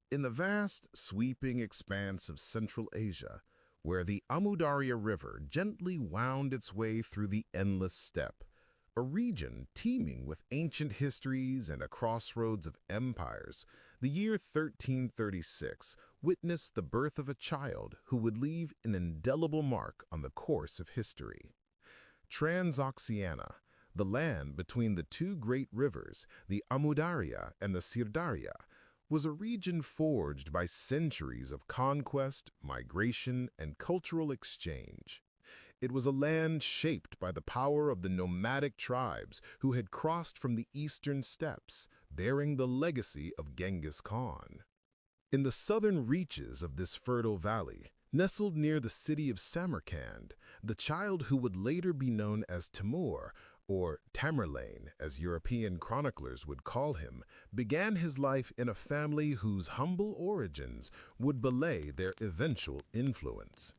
In the vast, sweeping expanse of Central Asia, where the Amudarya River gently wound its way through the endless steppe, a region teeming with ancient histories and a crossroads of empires, the year 1336 witnessed the birth of a child who would leave an indelible mark on the course of history. Transoxiana, the land between the two great rivers, the Amudarya and the Sirdarya, was a region forged by centuries of conquest, migration, and cultural exchange. It was a land shaped by the power of the nomadic tribes who had crossed from the eastern steppes, bearing the legacy of Genghis Khan. In the southern reaches of this fertile valley, nestled near the city of Samarkand, the child who would later be known as Timur, or Tamerlane, as European chroniclers would call him, began his life in a family whose humble origins would belay their eventual influence.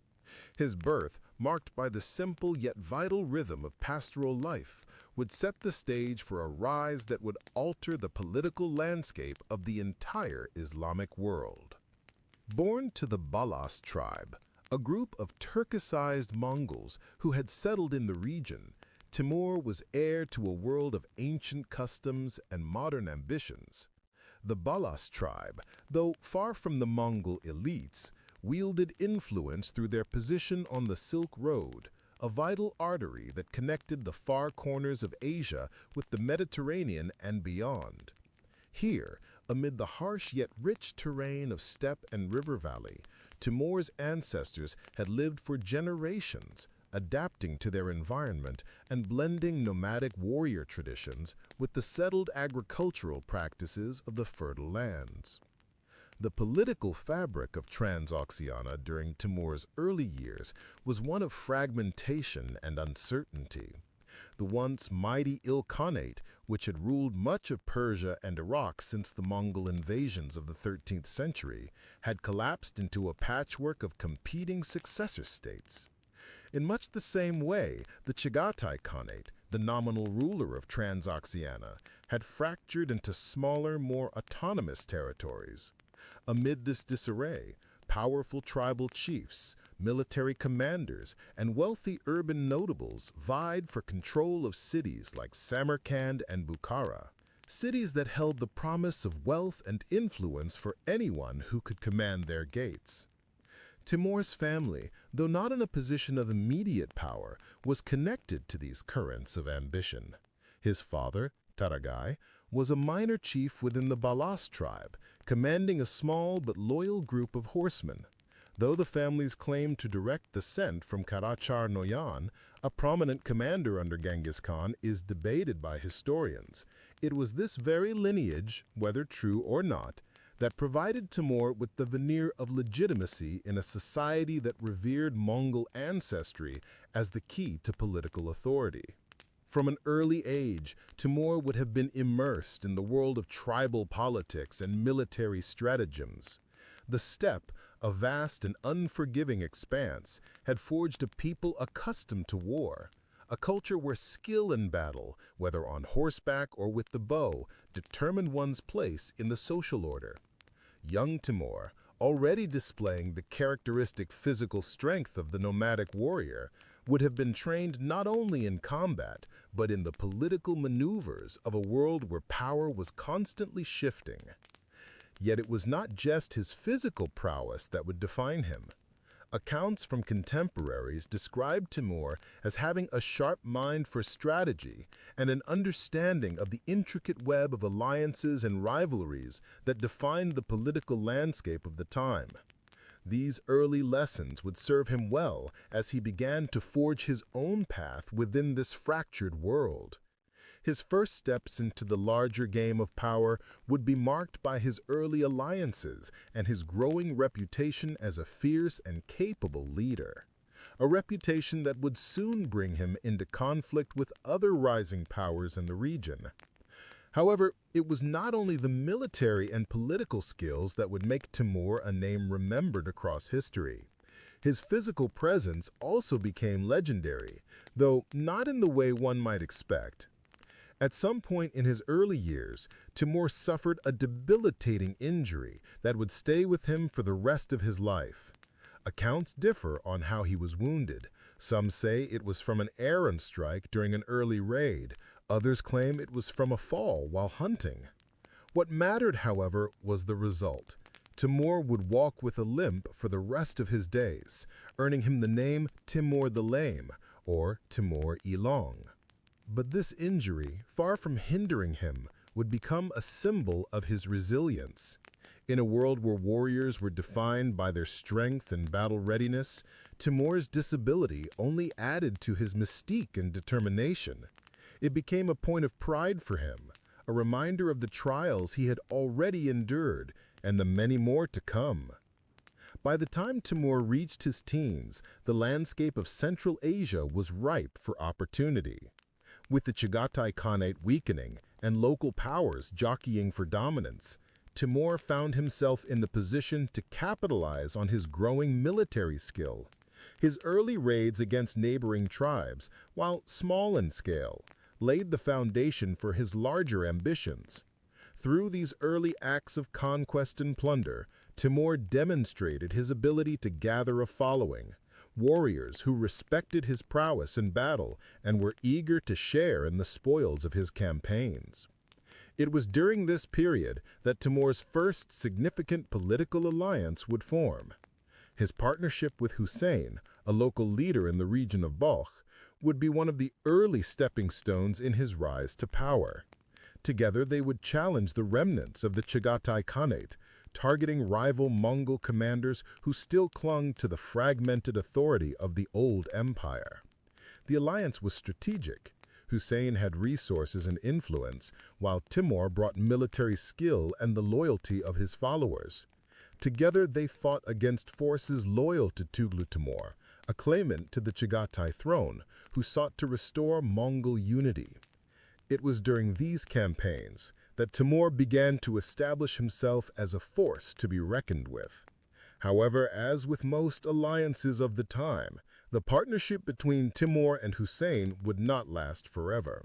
His birth, marked by the simple yet vital rhythm of pastoral life, would set the stage for a rise that would alter the political landscape of the entire Islamic world. Born to the Balas tribe, a group of Turkicized Mongols who had settled in the region, Timur was heir to a world of ancient customs and modern ambitions. The Balas tribe, though far from the Mongol elites, wielded influence through their position on the Silk Road, a vital artery that connected the far corners of Asia with the Mediterranean and beyond. Here, amid the harsh yet rich terrain of steppe and river valley, Timur's ancestors had lived for generations, adapting to their environment and blending nomadic warrior traditions with the settled agricultural practices of the fertile lands. The political fabric of Transoxiana during Timur's early years was one of fragmentation and uncertainty. The once mighty Ilkhanate, which had ruled much of Persia and Iraq since the Mongol invasions of the 13th century, had collapsed into a patchwork of competing successor states. In much the same way, the Chagatai Khanate, the nominal ruler of Transoxiana, had fractured into smaller, more autonomous territories. Amid this disarray, powerful tribal chiefs, military commanders, and wealthy urban notables vied for control of cities like Samarkand and Bukhara, cities that held the promise of wealth and influence for anyone who could command their gates. Timur's family, though not in a position of immediate power, was connected to these currents of ambition. His father, Taragai, was a minor chief within the Balas tribe, commanding a small but loyal group of horsemen. Though the family's claim to direct descent from Karachar Noyan, a prominent commander under Genghis Khan, is debated by historians, it was this very lineage, whether true or not, that provided Timur with the veneer of legitimacy in a society that revered Mongol ancestry as the key to political authority. From an early age, Timur would have been immersed in the world of tribal politics and military stratagems. The steppe, a vast and unforgiving expanse, had forged a people accustomed to war, a culture where skill in battle, whether on horseback or with the bow, determined one's place in the social order. Young Timur, already displaying the characteristic physical strength of the nomadic warrior, would have been trained not only in combat, but in the political maneuvers of a world where power was constantly shifting. Yet it was not just his physical prowess that would define him. Accounts from contemporaries described Timur as having a sharp mind for strategy and an understanding of the intricate web of alliances and rivalries that defined the political landscape of the time. These early lessons would serve him well as he began to forge his own path within this fractured world. His first steps into the larger game of power would be marked by his early alliances and his growing reputation as a fierce and capable leader, a reputation that would soon bring him into conflict with other rising powers in the region. However, it was not only the military and political skills that would make Timur a name remembered across history. His physical presence also became legendary, though not in the way one might expect. At some point in his early years, Timur suffered a debilitating injury that would stay with him for the rest of his life. Accounts differ on how he was wounded. Some say it was from an arrow strike during an early raid. Others claim it was from a fall while hunting. What mattered, however, was the result. Timur would walk with a limp for the rest of his days, earning him the name Timur the Lame, or Timur-i-Long. But this injury, far from hindering him, would become a symbol of his resilience. In a world where warriors were defined by their strength and battle readiness, Timur's disability only added to his mystique and determination. It became a point of pride for him, a reminder of the trials he had already endured and the many more to come. By the time Timur reached his teens, the landscape of Central Asia was ripe for opportunity. With the Chagatai Khanate weakening and local powers jockeying for dominance, Timur found himself in the position to capitalize on his growing military skill. His early raids against neighboring tribes, while small in scale, laid the foundation for his larger ambitions. Through these early acts of conquest and plunder, Timur demonstrated his ability to gather a following, warriors who respected his prowess in battle and were eager to share in the spoils of his campaigns. It was during this period that Timur's first significant political alliance would form. His partnership with Hussein, a local leader in the region of Balkh, would be one of the early stepping stones in his rise to power. Together they would challenge the remnants of the Chagatai Khanate, targeting rival Mongol commanders who still clung to the fragmented authority of the old empire. The alliance was strategic. Hussein had resources and influence, while Timur brought military skill and the loyalty of his followers. Together they fought against forces loyal to Tuglu Timur, a claimant to the Chagatai throne, who sought to restore Mongol unity. It was during these campaigns that Timur began to establish himself as a force to be reckoned with. However, as with most alliances of the time, the partnership between Timur and Hussein would not last forever.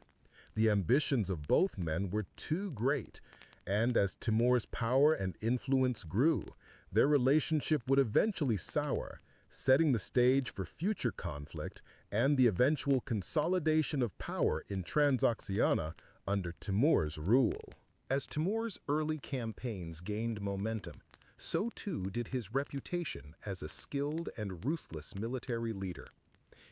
The ambitions of both men were too great, and as Timur's power and influence grew, their relationship would eventually sour, setting the stage for future conflict and the eventual consolidation of power in Transoxiana under Timur's rule. As Timur's early campaigns gained momentum, so too did his reputation as a skilled and ruthless military leader.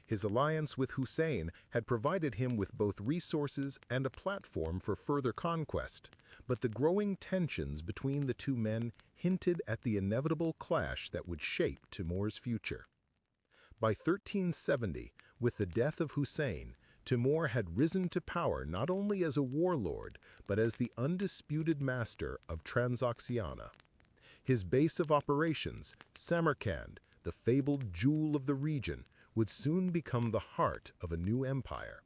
His alliance with Hussein had provided him with both resources and a platform for further conquest, but the growing tensions between the two men hinted at the inevitable clash that would shape Timur's future. By 1370, with the death of Hussein, Timur had risen to power not only as a warlord, but as the undisputed master of Transoxiana. His base of operations, Samarkand, the fabled jewel of the region, would soon become the heart of a new empire.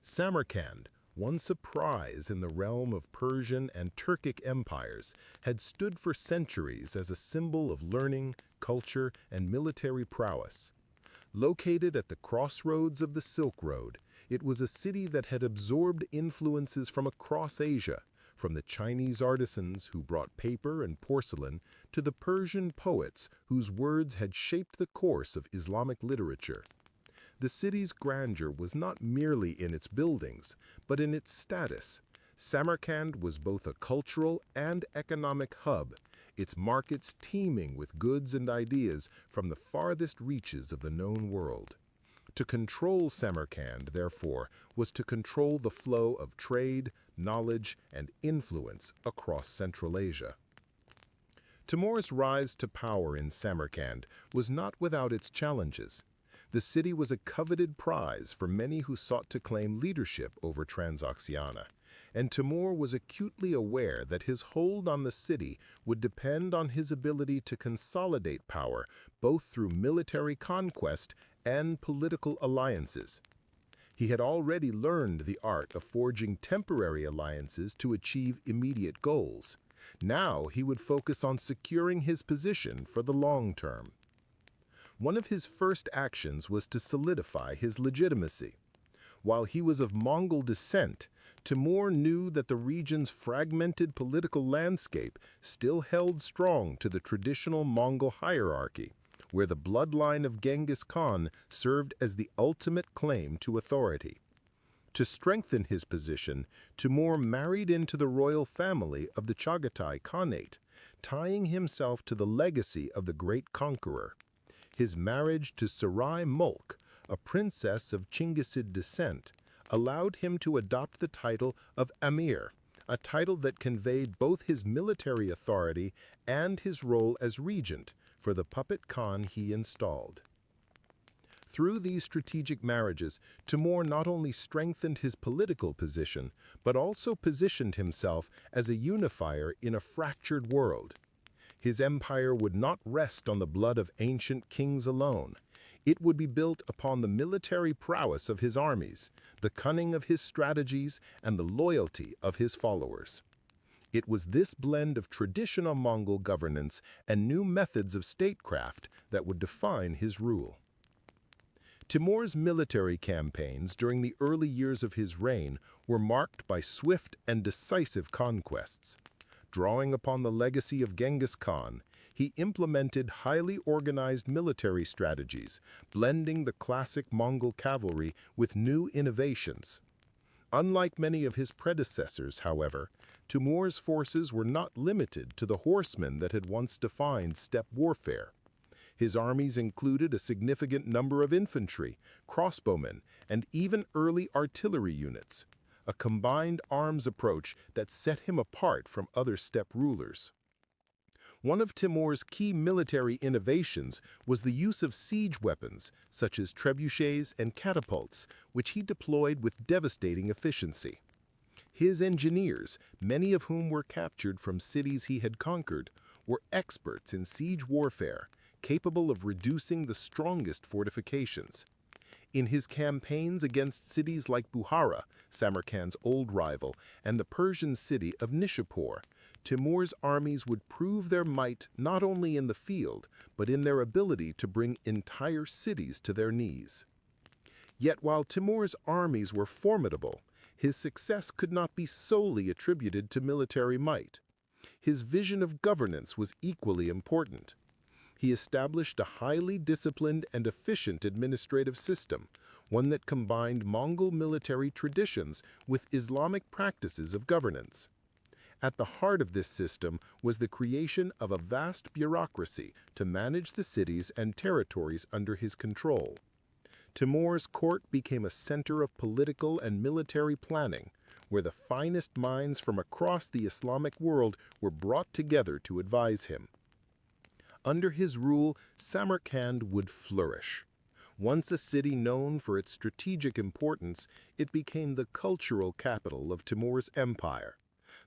Samarkand, once a prize in the realm of Persian and Turkic empires, had stood for centuries as a symbol of learning, culture, and military prowess. Located at the crossroads of the Silk Road, it was a city that had absorbed influences from across Asia, from the Chinese artisans who brought paper and porcelain to the Persian poets whose words had shaped the course of Islamic literature. The city's grandeur was not merely in its buildings, but in its status. Samarkand was both a cultural and economic hub, its markets teeming with goods and ideas from the farthest reaches of the known world. To control Samarkand, therefore, was to control the flow of trade, knowledge, and influence across Central Asia. Timur's rise to power in Samarkand was not without its challenges. The city was a coveted prize for many who sought to claim leadership over Transoxiana, and Timur was acutely aware that his hold on the city would depend on his ability to consolidate power both through military conquest and political alliances. He had already learned the art of forging temporary alliances to achieve immediate goals. Now he would focus on securing his position for the long term. One of his first actions was to solidify his legitimacy. While he was of Mongol descent, Timur knew that the region's fragmented political landscape still held strong to the traditional Mongol hierarchy, where the bloodline of Genghis Khan served as the ultimate claim to authority. To strengthen his position, Timur married into the royal family of the Chagatai Khanate, tying himself to the legacy of the great conqueror. His marriage to Sarai Mulk, a princess of Chinggisid descent, allowed him to adopt the title of Amir, a title that conveyed both his military authority and his role as regent for the puppet Khan he installed. Through these strategic marriages, Timur not only strengthened his political position, but also positioned himself as a unifier in a fractured world. His empire would not rest on the blood of ancient kings alone. It would be built upon the military prowess of his armies, the cunning of his strategies, and the loyalty of his followers. It was this blend of traditional Mongol governance and new methods of statecraft that would define his rule. Timur's military campaigns during the early years of his reign were marked by swift and decisive conquests. Drawing upon the legacy of Genghis Khan, he implemented highly organized military strategies, blending the classic Mongol cavalry with new innovations. Unlike many of his predecessors, however, Timur's forces were not limited to the horsemen that had once defined steppe warfare. His armies included a significant number of infantry, crossbowmen, and even early artillery units, a combined arms approach that set him apart from other steppe rulers. One of Timur's key military innovations was the use of siege weapons, such as trebuchets and catapults, which he deployed with devastating efficiency. His engineers, many of whom were captured from cities he had conquered, were experts in siege warfare, capable of reducing the strongest fortifications. In his campaigns against cities like Bukhara, Samarkand's old rival, and the Persian city of Nishapur, Timur's armies would prove their might not only in the field, but in their ability to bring entire cities to their knees. Yet while Timur's armies were formidable, his success could not be solely attributed to military might. His vision of governance was equally important. He established a highly disciplined and efficient administrative system, one that combined Mongol military traditions with Islamic practices of governance. At the heart of this system was the creation of a vast bureaucracy to manage the cities and territories under his control. Timur's court became a center of political and military planning, where the finest minds from across the Islamic world were brought together to advise him. Under his rule, Samarkand would flourish. Once a city known for its strategic importance, it became the cultural capital of Timur's empire.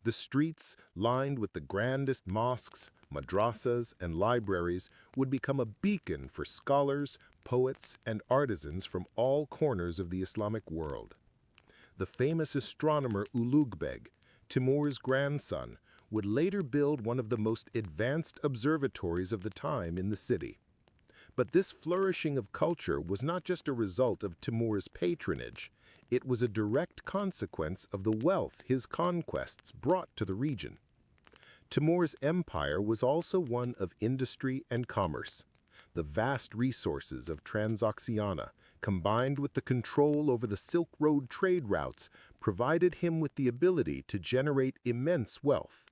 The streets, lined with the grandest mosques, madrasas, and libraries, would become a beacon for scholars, poets, and artisans from all corners of the Islamic world. The famous astronomer Ulugbeg, Timur's grandson, would later build one of the most advanced observatories of the time in the city. But this flourishing of culture was not just a result of Timur's patronage. It was a direct consequence of the wealth his conquests brought to the region. Timur's empire was also one of industry and commerce. The vast resources of Transoxiana, combined with the control over the Silk Road trade routes, provided him with the ability to generate immense wealth.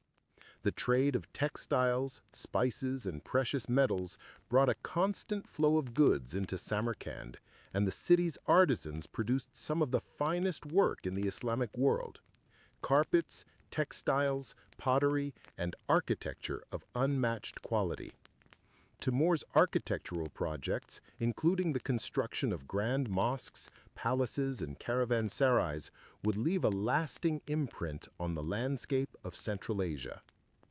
The trade of textiles, spices, and precious metals brought a constant flow of goods into Samarkand, and the city's artisans produced some of the finest work in the Islamic world. Carpets, textiles, pottery, and architecture of unmatched quality. Timur's architectural projects, including the construction of grand mosques, palaces, and caravanserais, would leave a lasting imprint on the landscape of Central Asia.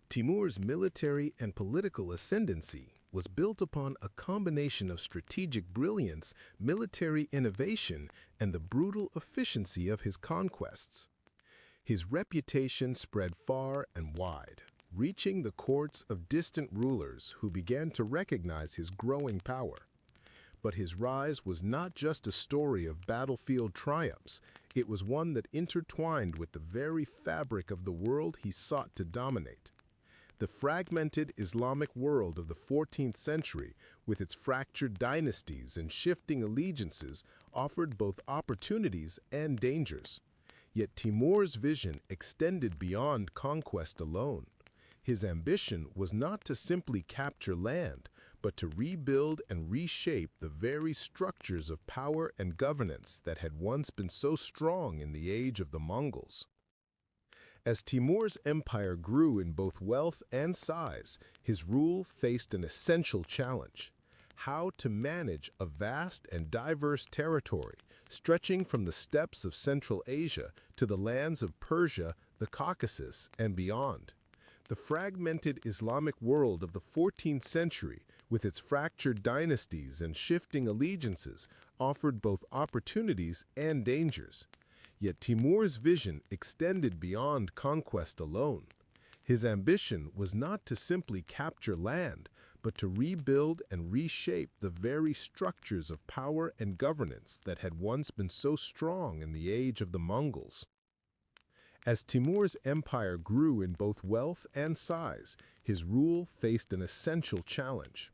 Timur's military and political ascendancy was built upon a combination of strategic brilliance, military innovation, and the brutal efficiency of his conquests. His reputation spread far and wide, reaching the courts of distant rulers who began to recognize his growing power. But his rise was not just a story of battlefield triumphs, it was one that intertwined with the very fabric of the world he sought to dominate. The fragmented Islamic world of the 14th century, with its fractured dynasties and shifting allegiances, offered both opportunities and dangers. Yet Timur's vision extended beyond conquest alone. His ambition was not to simply capture land, but to rebuild and reshape the very structures of power and governance that had once been so strong in the age of the Mongols. As Timur's empire grew in both wealth and size, his rule faced an essential challenge: how to manage a vast and diverse territory stretching from the steppes of Central Asia to the lands of Persia, the Caucasus, and beyond. The fragmented Islamic world of the 14th century, with its fractured dynasties and shifting allegiances, offered both opportunities and dangers. Yet Timur's vision extended beyond conquest alone. His ambition was not to simply capture land, but to rebuild and reshape the very structures of power and governance that had once been so strong in the age of the Mongols. As Timur's empire grew in both wealth and size, his rule faced an essential challenge: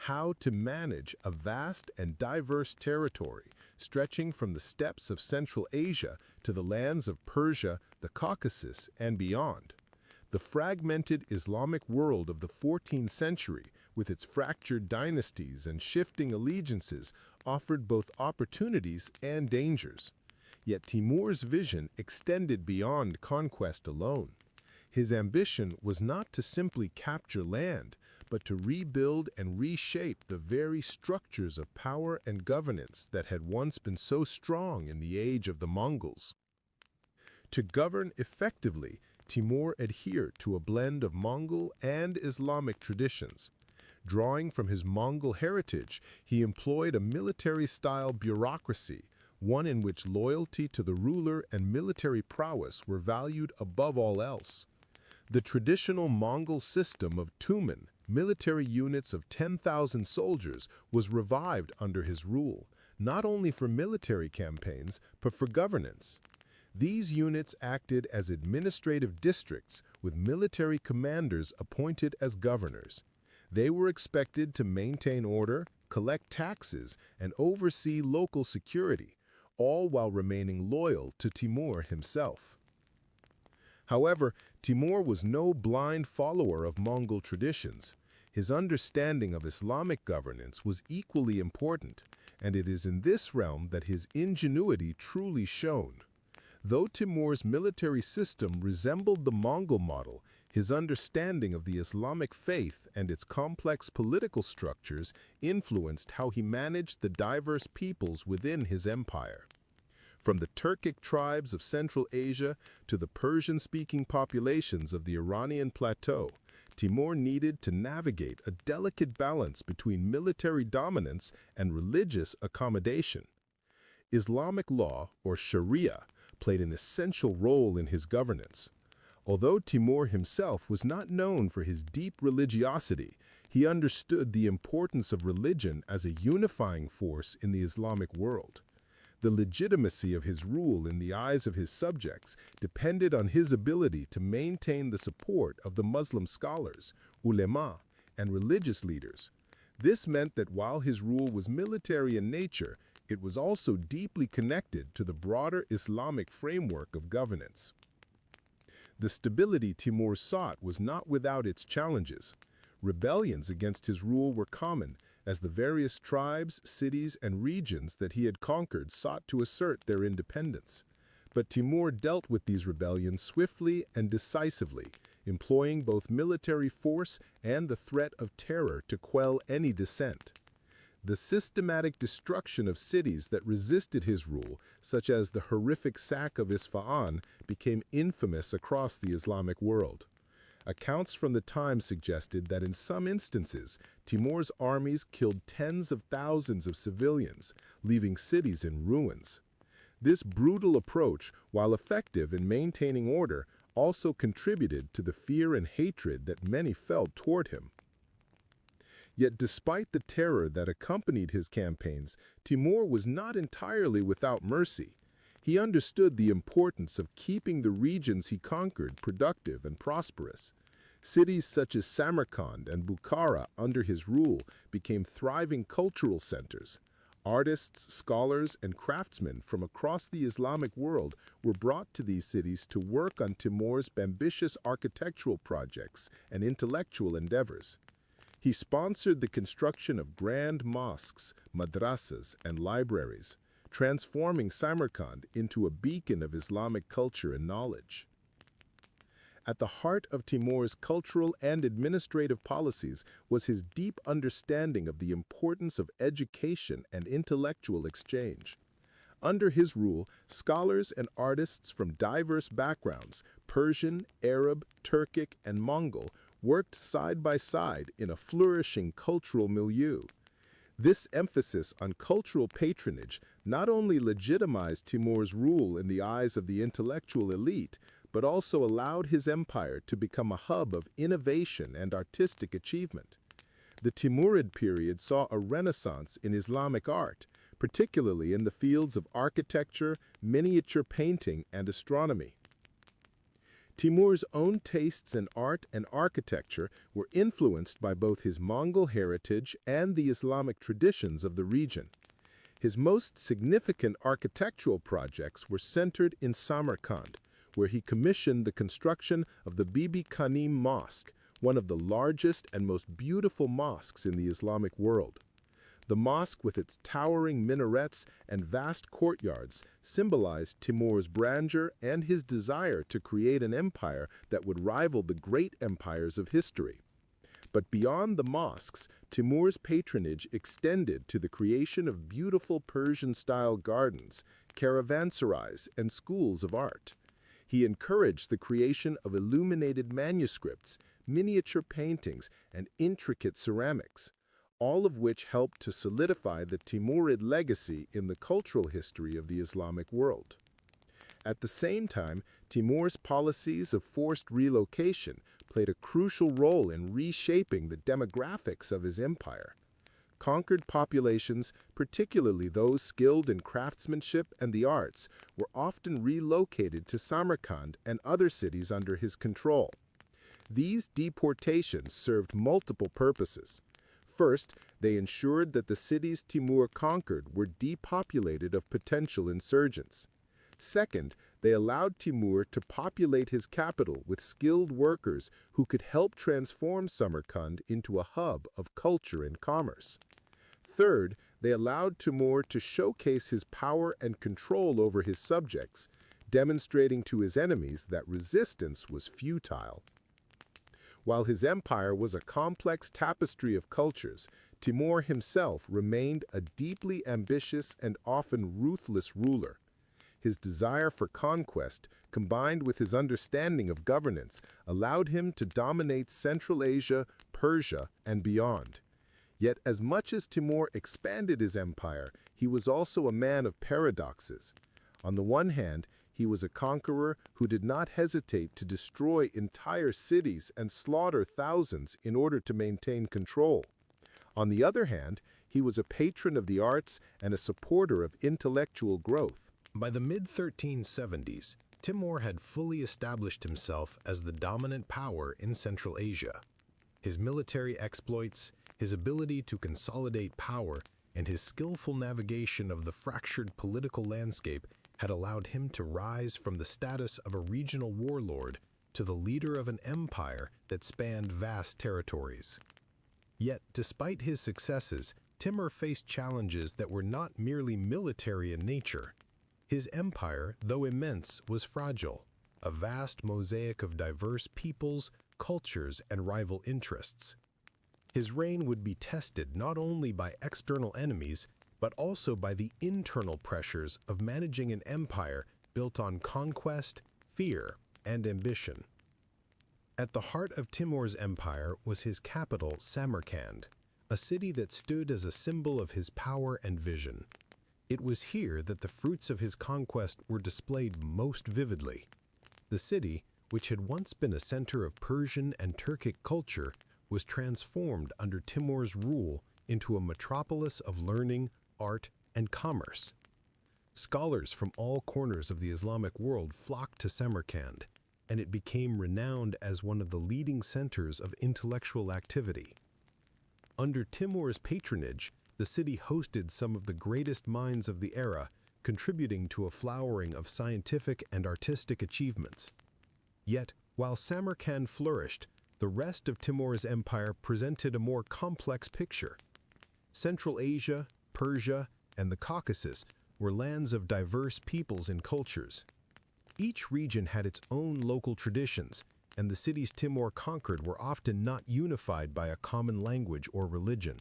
how to manage a vast and diverse territory stretching from the steppes of Central Asia to the lands of Persia, the Caucasus, and beyond. The fragmented Islamic world of the 14th century, with its fractured dynasties and shifting allegiances, offered both opportunities and dangers. Yet Timur's vision extended beyond conquest alone. His ambition was not to simply capture land, but to rebuild and reshape the very structures of power and governance that had once been so strong in the age of the Mongols. To govern effectively, Timur adhered to a blend of Mongol and Islamic traditions. Drawing from his Mongol heritage, he employed a military-style bureaucracy, one in which loyalty to the ruler and military prowess were valued above all else. The traditional Mongol system of tumen, military units of 10,000 soldiers, was revived under his rule, not only for military campaigns, but for governance. These units acted as administrative districts, with military commanders appointed as governors. They were expected to maintain order, collect taxes, and oversee local security, all while remaining loyal to Timur himself. However, Timur was no blind follower of Mongol traditions. His understanding of Islamic governance was equally important, and it is in this realm that his ingenuity truly shone. Though Timur's military system resembled the Mongol model, his understanding of the Islamic faith and its complex political structures influenced how he managed the diverse peoples within his empire. From the Turkic tribes of Central Asia to the Persian-speaking populations of the Iranian plateau, Timur needed to navigate a delicate balance between military dominance and religious accommodation. Islamic law, or Sharia, played an essential role in his governance. Although Timur himself was not known for his deep religiosity, he understood the importance of religion as a unifying force in the Islamic world. The legitimacy of his rule in the eyes of his subjects depended on his ability to maintain the support of the Muslim scholars, ulema, and religious leaders. This meant that while his rule was military in nature, it was also deeply connected to the broader Islamic framework of governance. The stability Timur sought was not without its challenges. Rebellions against his rule were common, as the various tribes, cities, and regions that he had conquered sought to assert their independence. But Timur dealt with these rebellions swiftly and decisively, employing both military force and the threat of terror to quell any dissent. The systematic destruction of cities that resisted his rule, such as the horrific sack of Isfahan, became infamous across the Islamic world. Accounts from the time suggested that in some instances, Timur's armies killed tens of thousands of civilians, leaving cities in ruins. This brutal approach, while effective in maintaining order, also contributed to the fear and hatred that many felt toward him. Yet despite the terror that accompanied his campaigns, Timur was not entirely without mercy. He understood the importance of keeping the regions he conquered productive and prosperous. Cities such as Samarkand and Bukhara under his rule became thriving cultural centers. Artists, scholars, and craftsmen from across the Islamic world were brought to these cities to work on Timur's ambitious architectural projects and intellectual endeavors. He sponsored the construction of grand mosques, madrasas, and libraries, transforming Samarkand into a beacon of Islamic culture and knowledge. At the heart of Timur's cultural and administrative policies was his deep understanding of the importance of education and intellectual exchange. Under his rule, scholars and artists from diverse backgrounds, Persian, Arab, Turkic, and Mongol, worked side by side in a flourishing cultural milieu. This emphasis on cultural patronage not only legitimized Timur's rule in the eyes of the intellectual elite, but also allowed his empire to become a hub of innovation and artistic achievement. The Timurid period saw a renaissance in Islamic art, particularly in the fields of architecture, miniature painting, and astronomy. Timur's own tastes in art and architecture were influenced by both his Mongol heritage and the Islamic traditions of the region. His most significant architectural projects were centered in Samarkand, where he commissioned the construction of the Bibi Khanim Mosque, one of the largest and most beautiful mosques in the Islamic world. The mosque, with its towering minarets and vast courtyards, symbolized Timur's grandeur and his desire to create an empire that would rival the great empires of history. But beyond the mosques, Timur's patronage extended to the creation of beautiful Persian-style gardens, caravanserais, and schools of art. He encouraged the creation of illuminated manuscripts, miniature paintings, and intricate ceramics, all of which helped to solidify the Timurid legacy in the cultural history of the Islamic world. At the same time, Timur's policies of forced relocation played a crucial role in reshaping the demographics of his empire. Conquered populations, particularly those skilled in craftsmanship and the arts, were often relocated to Samarkand and other cities under his control. These deportations served multiple purposes. First, they ensured that the cities Timur conquered were depopulated of potential insurgents. Second, they allowed Timur to populate his capital with skilled workers who could help transform Samarkand into a hub of culture and commerce. Third, they allowed Timur to showcase his power and control over his subjects, demonstrating to his enemies that resistance was futile. While his empire was a complex tapestry of cultures, Timur himself remained a deeply ambitious and often ruthless ruler. His desire for conquest, combined with his understanding of governance, allowed him to dominate Central Asia, Persia, and beyond. Yet as much as Timur expanded his empire, he was also a man of paradoxes. On the one hand, he was a conqueror who did not hesitate to destroy entire cities and slaughter thousands in order to maintain control. On the other hand, he was a patron of the arts and a supporter of intellectual growth. By the mid-1370s, Timur had fully established himself as the dominant power in Central Asia. His military exploits, his ability to consolidate power, and his skillful navigation of the fractured political landscape had allowed him to rise from the status of a regional warlord to the leader of an empire that spanned vast territories. Yet, despite his successes, Timur faced challenges that were not merely military in nature. His empire, though immense, was fragile, a vast mosaic of diverse peoples, cultures, and rival interests. His reign would be tested not only by external enemies, but also by the internal pressures of managing an empire built on conquest, fear, and ambition. At the heart of Timur's empire was his capital, Samarkand, a city that stood as a symbol of his power and vision. It was here that the fruits of his conquest were displayed most vividly. The city, which had once been a center of Persian and Turkic culture, was transformed under Timur's rule into a metropolis of learning, art, and commerce. Scholars from all corners of the Islamic world flocked to Samarkand, and it became renowned as one of the leading centers of intellectual activity. Under Timur's patronage, the city hosted some of the greatest minds of the era, contributing to a flowering of scientific and artistic achievements. Yet, while Samarkand flourished, the rest of Timur's empire presented a more complex picture. Central Asia, Persia, and the Caucasus were lands of diverse peoples and cultures. Each region had its own local traditions, and the cities Timur conquered were often not unified by a common language or religion.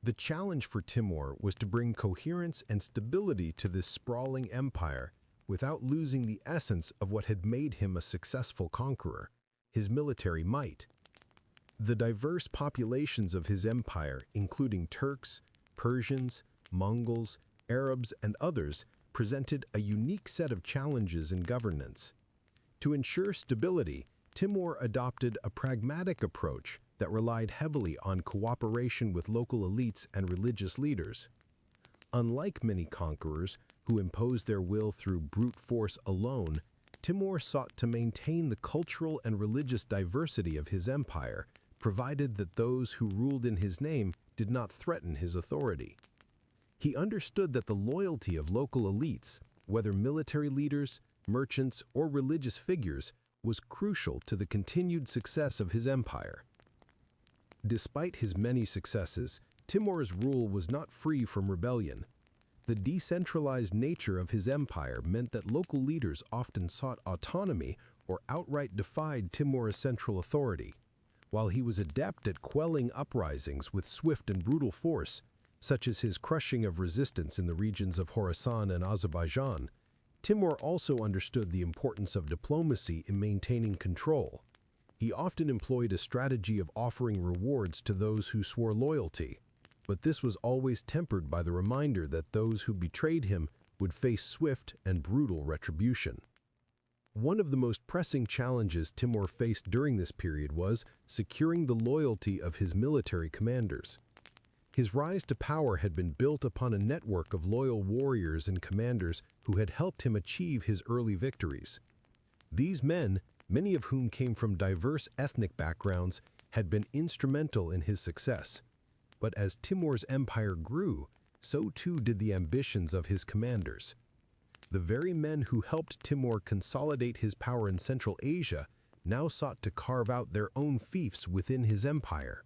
The challenge for Timur was to bring coherence and stability to this sprawling empire without losing the essence of what had made him a successful conqueror, his military might. The diverse populations of his empire, including Turks, Persians, Mongols, Arabs, and others, presented a unique set of challenges in governance. To ensure stability, Timur adopted a pragmatic approach that relied heavily on cooperation with local elites and religious leaders. Unlike many conquerors who imposed their will through brute force alone, Timur sought to maintain the cultural and religious diversity of his empire, provided that those who ruled in his name did not threaten his authority. He understood that the loyalty of local elites, whether military leaders, merchants, or religious figures, was crucial to the continued success of his empire. Despite his many successes, Timur's rule was not free from rebellion. The decentralized nature of his empire meant that local leaders often sought autonomy or outright defied Timur's central authority. While he was adept at quelling uprisings with swift and brutal force, such as his crushing of resistance in the regions of Khorasan and Azerbaijan, Timur also understood the importance of diplomacy in maintaining control. He often employed a strategy of offering rewards to those who swore loyalty, but this was always tempered by the reminder that those who betrayed him would face swift and brutal retribution. One of the most pressing challenges Timur faced during this period was securing the loyalty of his military commanders. His rise to power had been built upon a network of loyal warriors and commanders who had helped him achieve his early victories. These men, many of whom came from diverse ethnic backgrounds, had been instrumental in his success. But as Timur's empire grew, so too did the ambitions of his commanders. The very men who helped Timur consolidate his power in Central Asia now sought to carve out their own fiefs within his empire.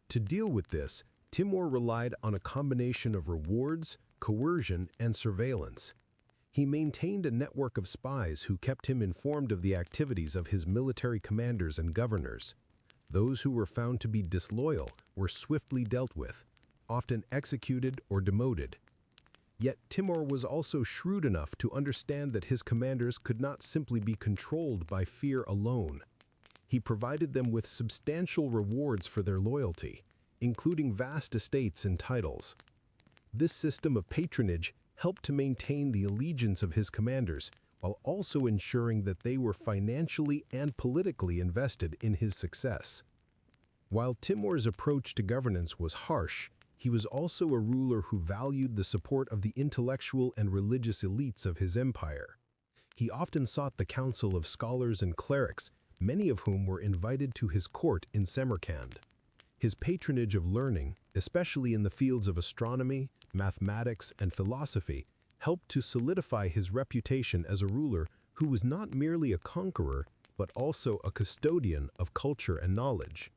To deal with this, Timur relied on a combination of rewards, coercion, and surveillance. He maintained a network of spies who kept him informed of the activities of his military commanders and governors. Those who were found to be disloyal were swiftly dealt with, often executed or demoted. Yet Timur was also shrewd enough to understand that his commanders could not simply be controlled by fear alone. He provided them with substantial rewards for their loyalty, including vast estates and titles. This system of patronage helped to maintain the allegiance of his commanders, while also ensuring that they were financially and politically invested in his success. While Timur's approach to governance was harsh, he was also a ruler who valued the support of the intellectual and religious elites of his empire. He often sought the counsel of scholars and clerics, many of whom were invited to his court in Samarkand. His patronage of learning, especially in the fields of astronomy, mathematics, and philosophy, helped to solidify his reputation as a ruler who was not merely a conqueror, but also a custodian of culture and knowledge.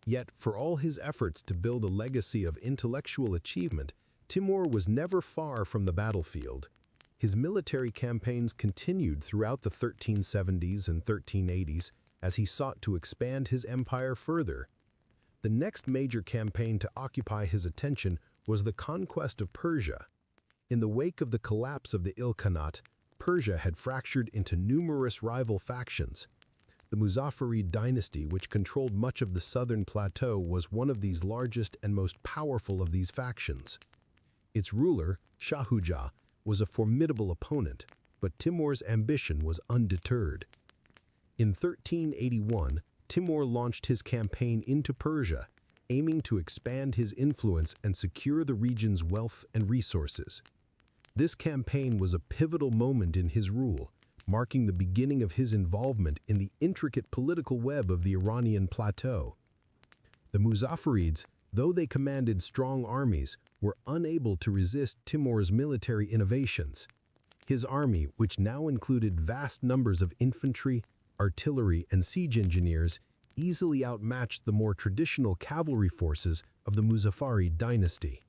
Yet, for all his efforts to build a legacy of intellectual achievement, Timur was never far from the battlefield. His military campaigns continued throughout the 1370s and 1380s as he sought to expand his empire further. The next major campaign to occupy his attention was the conquest of Persia. In the wake of the collapse of the Ilkhanate, Persia had fractured into numerous rival factions. The Muzaffarid dynasty, which controlled much of the southern plateau, was one of these largest and most powerful of these factions. Its ruler, Shah Shuja, was a formidable opponent, but Timur's ambition was undeterred. In 1381, Timur launched his campaign into Persia, aiming to expand his influence and secure the region's wealth and resources. This campaign was a pivotal moment in his rule, marking the beginning of his involvement in the intricate political web of the Iranian plateau. The Muzaffarids, though they commanded strong armies, were unable to resist Timur's military innovations. His army, which now included vast numbers of infantry, artillery, and siege engineers, easily outmatched the more traditional cavalry forces of the Muzaffarid dynasty.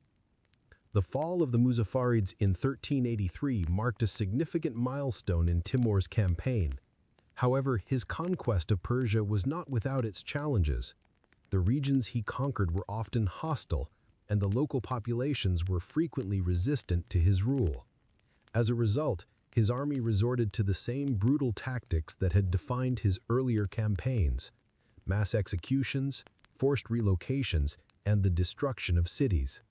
The fall of the Muzaffarids in 1383 marked a significant milestone in Timur's campaign. However, his conquest of Persia was not without its challenges. The regions he conquered were often hostile, and the local populations were frequently resistant to his rule. As a result, his army resorted to the same brutal tactics that had defined his earlier campaigns: mass executions, forced relocations, and the destruction of cities.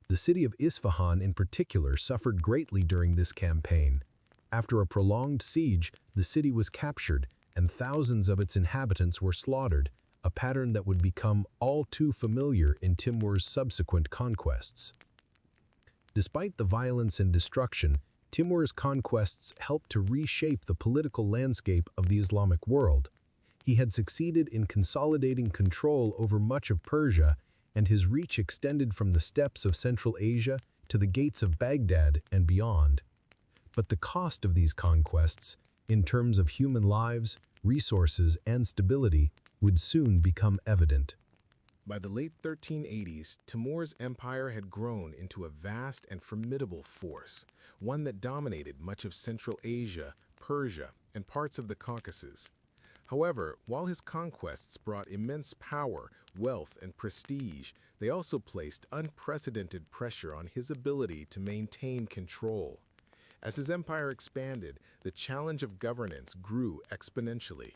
The city of Isfahan in particular suffered greatly during this campaign. After a prolonged siege, the city was captured, and thousands of its inhabitants were slaughtered, a pattern that would become all too familiar in Timur's subsequent conquests. Despite the violence and destruction, Timur's conquests helped to reshape the political landscape of the Islamic world. He had succeeded in consolidating control over much of Persia, and his reach extended from the steppes of Central Asia to the gates of Baghdad and beyond. But the cost of these conquests, in terms of human lives, resources, and stability, would soon become evident. By the late 1380s, Timur's empire had grown into a vast and formidable force, one that dominated much of Central Asia, Persia, and parts of the Caucasus. However, while his conquests brought immense power, wealth, and prestige, they also placed unprecedented pressure on his ability to maintain control. As his empire expanded, the challenge of governance grew exponentially.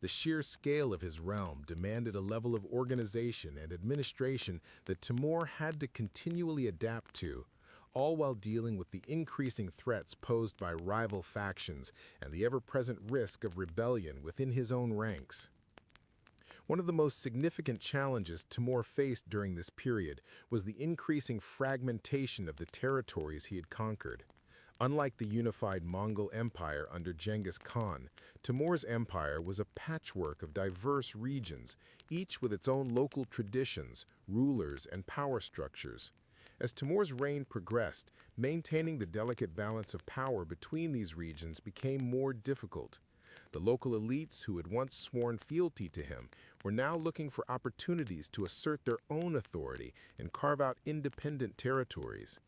The sheer scale of his realm demanded a level of organization and administration that Timur had to continually adapt to, all while dealing with the increasing threats posed by rival factions and the ever-present risk of rebellion within his own ranks. One of the most significant challenges Timur faced during this period was the increasing fragmentation of the territories he had conquered. Unlike the unified Mongol Empire under Genghis Khan, Timur's empire was a patchwork of diverse regions, each with its own local traditions, rulers, and power structures. As Timur's reign progressed, maintaining the delicate balance of power between these regions became more difficult. The local elites who had once sworn fealty to him were now looking for opportunities to assert their own authority and carve out independent territories.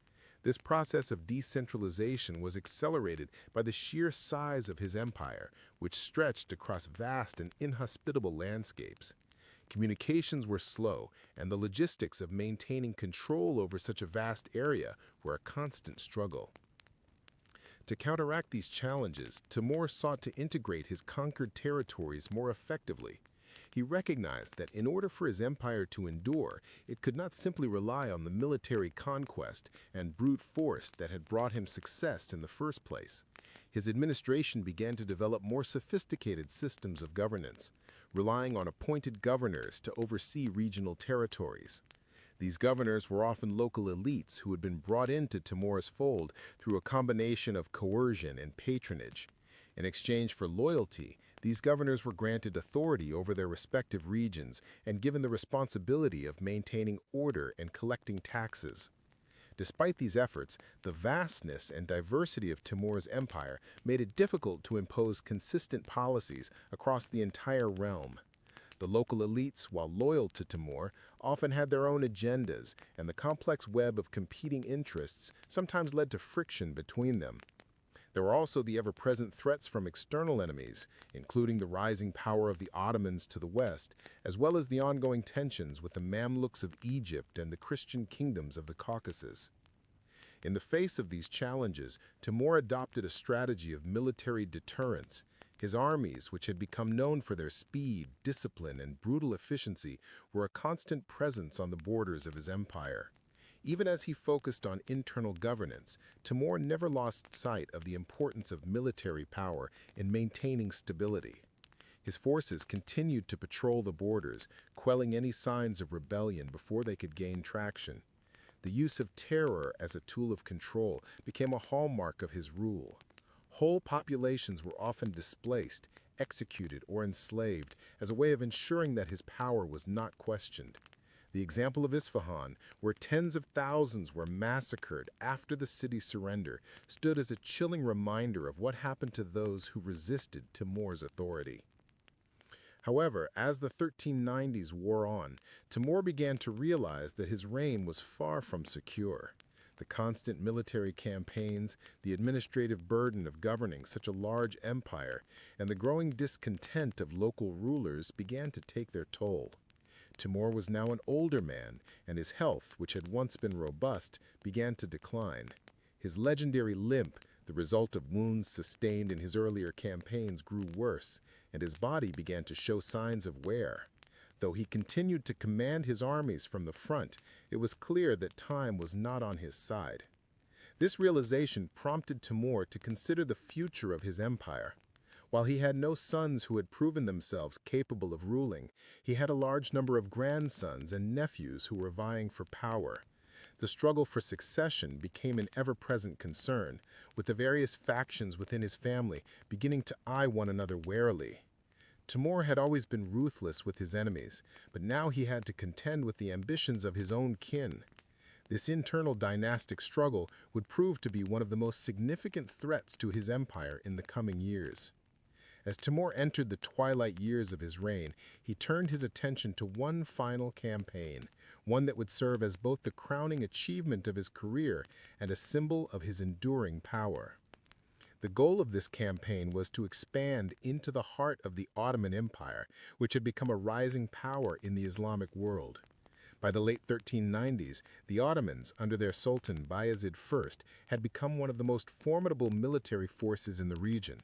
This process of decentralization was accelerated by the sheer size of his empire, which stretched across vast and inhospitable landscapes. Communications were slow, and the logistics of maintaining control over such a vast area were a constant struggle. To counteract these challenges, Timur sought to integrate his conquered territories more effectively. He recognized that in order for his empire to endure, it could not simply rely on the military conquest and brute force that had brought him success in the first place. His administration began to develop more sophisticated systems of governance, relying on appointed governors to oversee regional territories. These governors were often local elites who had been brought into Timur's fold through a combination of coercion and patronage. In exchange for loyalty, these governors were granted authority over their respective regions and given the responsibility of maintaining order and collecting taxes. Despite these efforts, the vastness and diversity of Timur's empire made it difficult to impose consistent policies across the entire realm. The local elites, while loyal to Timur, often had their own agendas, and the complex web of competing interests sometimes led to friction between them. There were also the ever-present threats from external enemies, including the rising power of the Ottomans to the west, as well as the ongoing tensions with the Mamluks of Egypt and the Christian kingdoms of the Caucasus. In the face of these challenges, Timur adopted a strategy of military deterrence. His armies, which had become known for their speed, discipline, and brutal efficiency, were a constant presence on the borders of his empire. Even as he focused on internal governance, Timur never lost sight of the importance of military power in maintaining stability. His forces continued to patrol the borders, quelling any signs of rebellion before they could gain traction. The use of terror as a tool of control became a hallmark of his rule. Whole populations were often displaced, executed, or enslaved as a way of ensuring that his power was not questioned. The example of Isfahan, where tens of thousands were massacred after the city's surrender, stood as a chilling reminder of what happened to those who resisted Timur's authority. However, as the 1390s wore on, Timur began to realize that his reign was far from secure. The constant military campaigns, the administrative burden of governing such a large empire, and the growing discontent of local rulers began to take their toll. Timur was now an older man, and his health, which had once been robust, began to decline. His legendary limp, the result of wounds sustained in his earlier campaigns, grew worse, and his body began to show signs of wear. Though he continued to command his armies from the front, it was clear that time was not on his side. This realization prompted Timur to consider the future of his empire. While he had no sons who had proven themselves capable of ruling, he had a large number of grandsons and nephews who were vying for power. The struggle for succession became an ever-present concern, with the various factions within his family beginning to eye one another warily. Timur had always been ruthless with his enemies, but now he had to contend with the ambitions of his own kin. This internal dynastic struggle would prove to be one of the most significant threats to his empire in the coming years. As Timur entered the twilight years of his reign, he turned his attention to one final campaign, one that would serve as both the crowning achievement of his career and a symbol of his enduring power. The goal of this campaign was to expand into the heart of the Ottoman Empire, which had become a rising power in the Islamic world. By the late 1390s, the Ottomans, under their Sultan Bayezid I, had become one of the most formidable military forces in the region.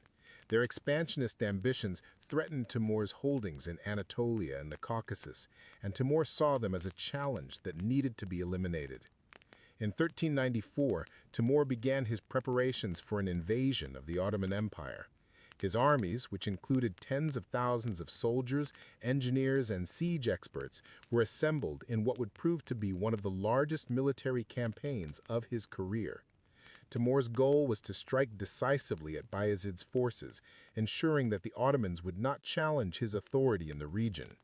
Their expansionist ambitions threatened Timur's holdings in Anatolia and the Caucasus, and Timur saw them as a challenge that needed to be eliminated. In 1394, Timur began his preparations for an invasion of the Ottoman Empire. His armies, which included tens of thousands of soldiers, engineers, and siege experts, were assembled in what would prove to be one of the largest military campaigns of his career. Timur's goal was to strike decisively at Bayezid's forces, ensuring that the Ottomans would not challenge his authority in the region.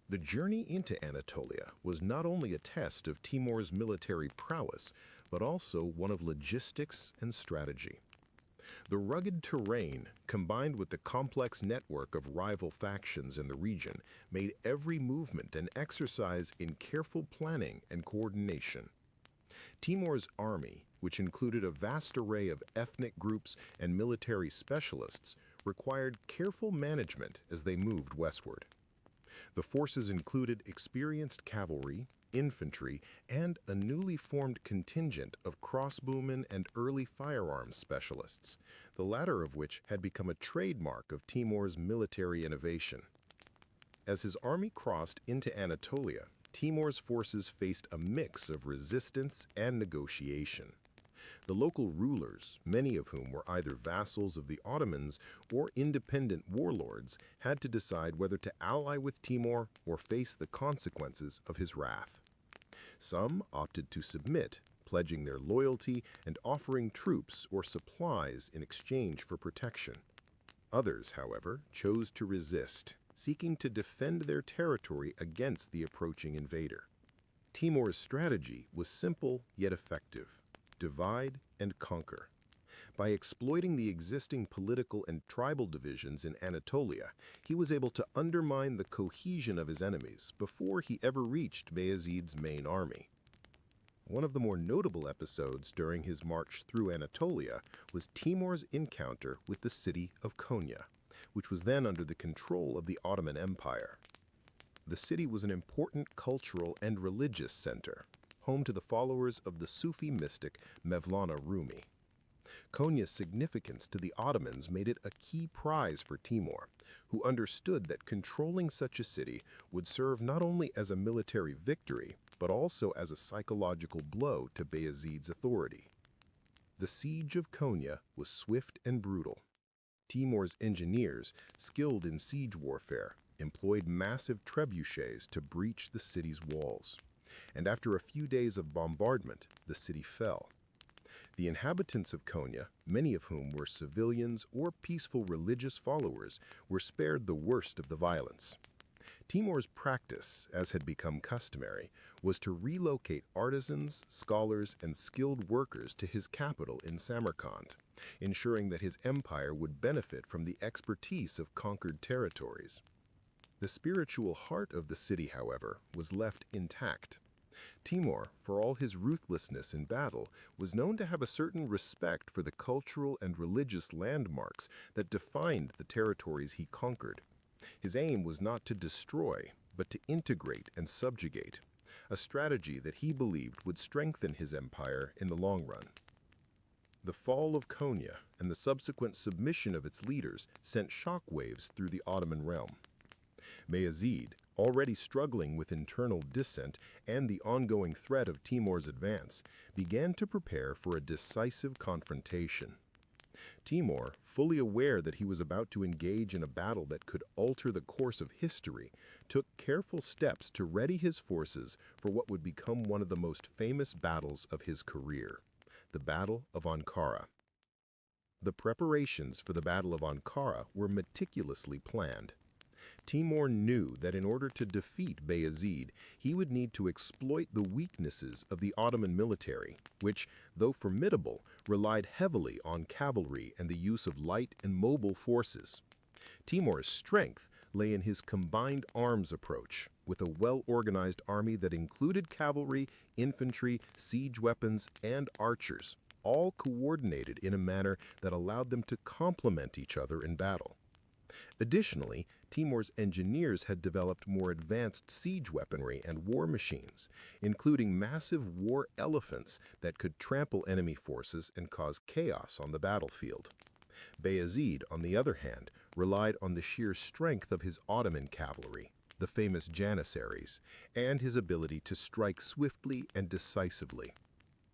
The journey into Anatolia was not only a test of Timur's military prowess, but also one of logistics and strategy. The rugged terrain, combined with the complex network of rival factions in the region, made every movement an exercise in careful planning and coordination. Timur's army, which included a vast array of ethnic groups and military specialists, required careful management as they moved westward. The forces included experienced cavalry, infantry, and a newly formed contingent of crossbowmen and early firearms specialists, the latter of which had become a trademark of Timur's military innovation. As his army crossed into Anatolia, Timur's forces faced a mix of resistance and negotiation. The local rulers, many of whom were either vassals of the Ottomans or independent warlords, had to decide whether to ally with Timur or face the consequences of his wrath. Some opted to submit, pledging their loyalty and offering troops or supplies in exchange for protection. Others, however, chose to resist, seeking to defend their territory against the approaching invader. Timur's strategy was simple yet effective: divide and conquer. By exploiting the existing political and tribal divisions in Anatolia, he was able to undermine the cohesion of his enemies before he ever reached Bayezid's main army. One of the more notable episodes during his march through Anatolia was Timur's encounter with the city of Konya, which was then under the control of the Ottoman Empire. The city was an important cultural and religious center, home to the followers of the Sufi mystic Mevlana Rumi. Konya's significance to the Ottomans made it a key prize for Timur, who understood that controlling such a city would serve not only as a military victory, but also as a psychological blow to Bayezid's authority. The siege of Konya was swift and brutal. Timur's engineers, skilled in siege warfare, employed massive trebuchets to breach the city's walls. And after a few days of bombardment, the city fell. The inhabitants of Konya, many of whom were civilians or peaceful religious followers, were spared the worst of the violence. Timur's practice, as had become customary, was to relocate artisans, scholars, and skilled workers to his capital in Samarkand, ensuring that his empire would benefit from the expertise of conquered territories. The spiritual heart of the city, however, was left intact. Timur, for all his ruthlessness in battle, was known to have a certain respect for the cultural and religious landmarks that defined the territories he conquered. His aim was not to destroy, but to integrate and subjugate, a strategy that he believed would strengthen his empire in the long run. The fall of Konya and the subsequent submission of its leaders sent shockwaves through the Ottoman realm. Bayezid, already struggling with internal dissent and the ongoing threat of Timur's advance, began to prepare for a decisive confrontation. Timur, fully aware that he was about to engage in a battle that could alter the course of history, took careful steps to ready his forces for what would become one of the most famous battles of his career, the Battle of Ankara. The preparations for the Battle of Ankara were meticulously planned. Timur knew that in order to defeat Bayezid, he would need to exploit the weaknesses of the Ottoman military, which, though formidable, relied heavily on cavalry and the use of light and mobile forces. Timur's strength lay in his combined arms approach, with a well-organized army that included cavalry, infantry, siege weapons, and archers, all coordinated in a manner that allowed them to complement each other in battle. Additionally, Timur's engineers had developed more advanced siege weaponry and war machines, including massive war elephants that could trample enemy forces and cause chaos on the battlefield. Bayezid, on the other hand, relied on the sheer strength of his Ottoman cavalry, the famous Janissaries, and his ability to strike swiftly and decisively.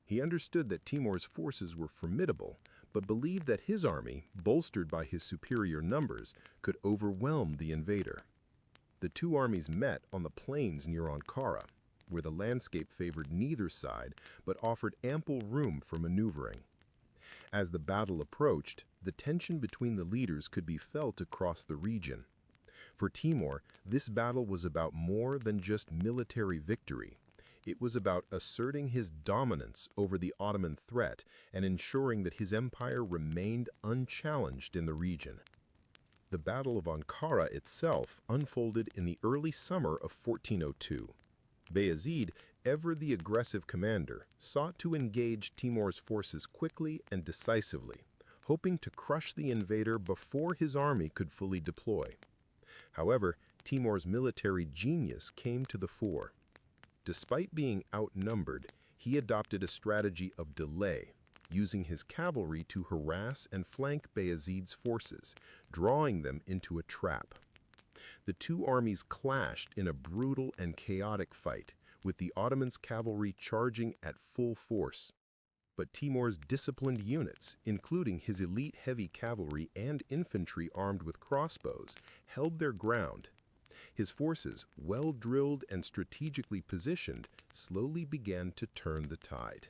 He understood that Timur's forces were formidable, but believed that his army, bolstered by his superior numbers, could overwhelm the invader. The two armies met on the plains near Ankara, where the landscape favored neither side but offered ample room for maneuvering. As the battle approached, the tension between the leaders could be felt across the region. For Timur, this battle was about more than just military victory. It was about asserting his dominance over the Ottoman threat and ensuring that his empire remained unchallenged in the region. The Battle of Ankara itself unfolded in the early summer of 1402. Bayezid, ever the aggressive commander, sought to engage Timur's forces quickly and decisively, hoping to crush the invader before his army could fully deploy. However, Timur's military genius came to the fore. Despite being outnumbered, he adopted a strategy of delay, using his cavalry to harass and flank Bayezid's forces, drawing them into a trap. The two armies clashed in a brutal and chaotic fight, with the Ottoman's cavalry charging at full force. But Timur's disciplined units, including his elite heavy cavalry and infantry armed with crossbows, held their ground. His forces, well drilled and strategically positioned, slowly began to turn the tide.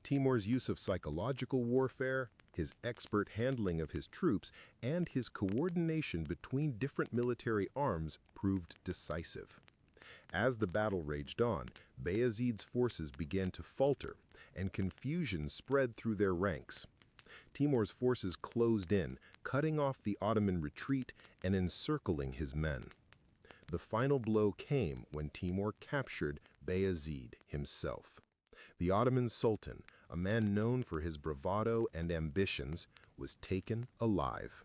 Timur's use of psychological warfare, his expert handling of his troops, and his coordination between different military arms proved decisive. As the battle raged on, Bayezid's forces began to falter, and confusion spread through their ranks. Timur's forces closed in, cutting off the Ottoman retreat and encircling his men. The final blow came when Timur captured Bayezid himself. The Ottoman Sultan, a man known for his bravado and ambitions, was taken alive.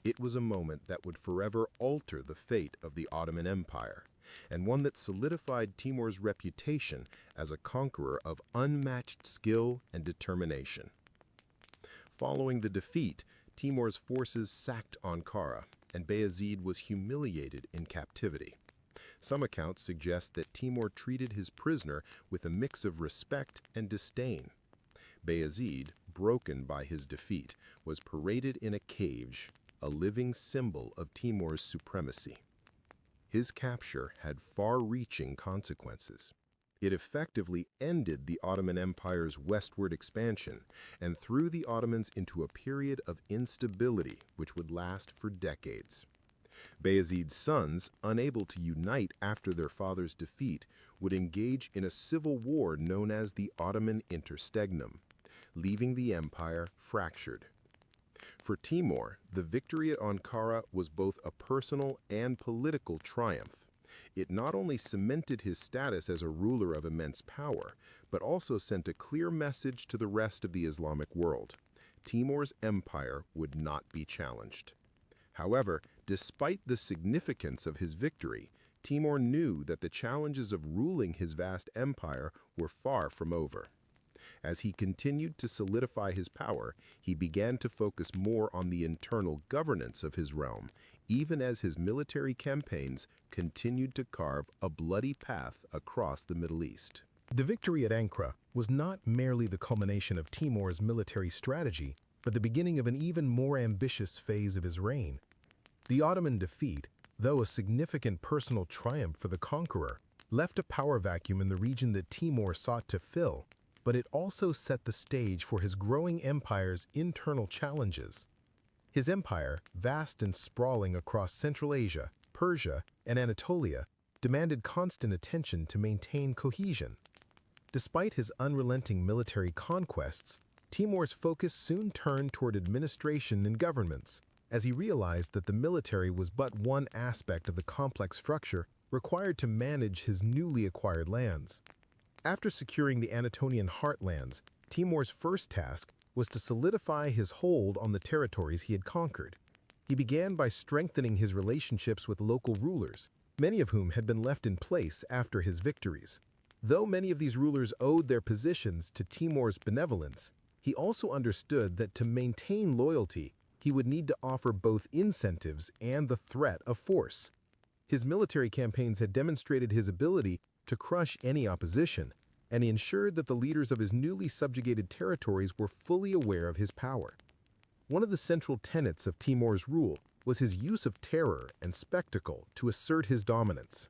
It was a moment that would forever alter the fate of the Ottoman Empire, and one that solidified Timur's reputation as a conqueror of unmatched skill and determination. Following the defeat, Timur's forces sacked Ankara, and Bayezid was humiliated in captivity. Some accounts suggest that Timur treated his prisoner with a mix of respect and disdain. Bayezid, broken by his defeat, was paraded in a cage, a living symbol of Timur's supremacy. His capture had far-reaching consequences. It effectively ended the Ottoman Empire's westward expansion and threw the Ottomans into a period of instability which would last for decades. Bayezid's sons, unable to unite after their father's defeat, would engage in a civil war known as the Ottoman Interregnum, leaving the empire fractured. For Timur, the victory at Ankara was both a personal and political triumph. It not only cemented his status as a ruler of immense power, but also sent a clear message to the rest of the Islamic world. Timur's empire would not be challenged. However, despite the significance of his victory, Timur knew that the challenges of ruling his vast empire were far from over. As he continued to solidify his power, he began to focus more on the internal governance of his realm, even as his military campaigns continued to carve a bloody path across the Middle East. The victory at Ankara was not merely the culmination of Timur's military strategy, but the beginning of an even more ambitious phase of his reign. The Ottoman defeat, though a significant personal triumph for the conqueror, left a power vacuum in the region that Timur sought to fill, but it also set the stage for his growing empire's internal challenges. His empire, vast and sprawling across Central Asia, Persia, and Anatolia, demanded constant attention to maintain cohesion. Despite his unrelenting military conquests, Timur's focus soon turned toward administration and governments, as he realized that the military was but one aspect of the complex structure required to manage his newly acquired lands. After securing the Anatolian heartlands, Timur's first task was to solidify his hold on the territories he had conquered. He began by strengthening his relationships with local rulers, many of whom had been left in place after his victories. Though many of these rulers owed their positions to Timur's benevolence, he also understood that to maintain loyalty, he would need to offer both incentives and the threat of force. His military campaigns had demonstrated his ability to crush any opposition, and he ensured that the leaders of his newly subjugated territories were fully aware of his power. One of the central tenets of Timur's rule was his use of terror and spectacle to assert his dominance.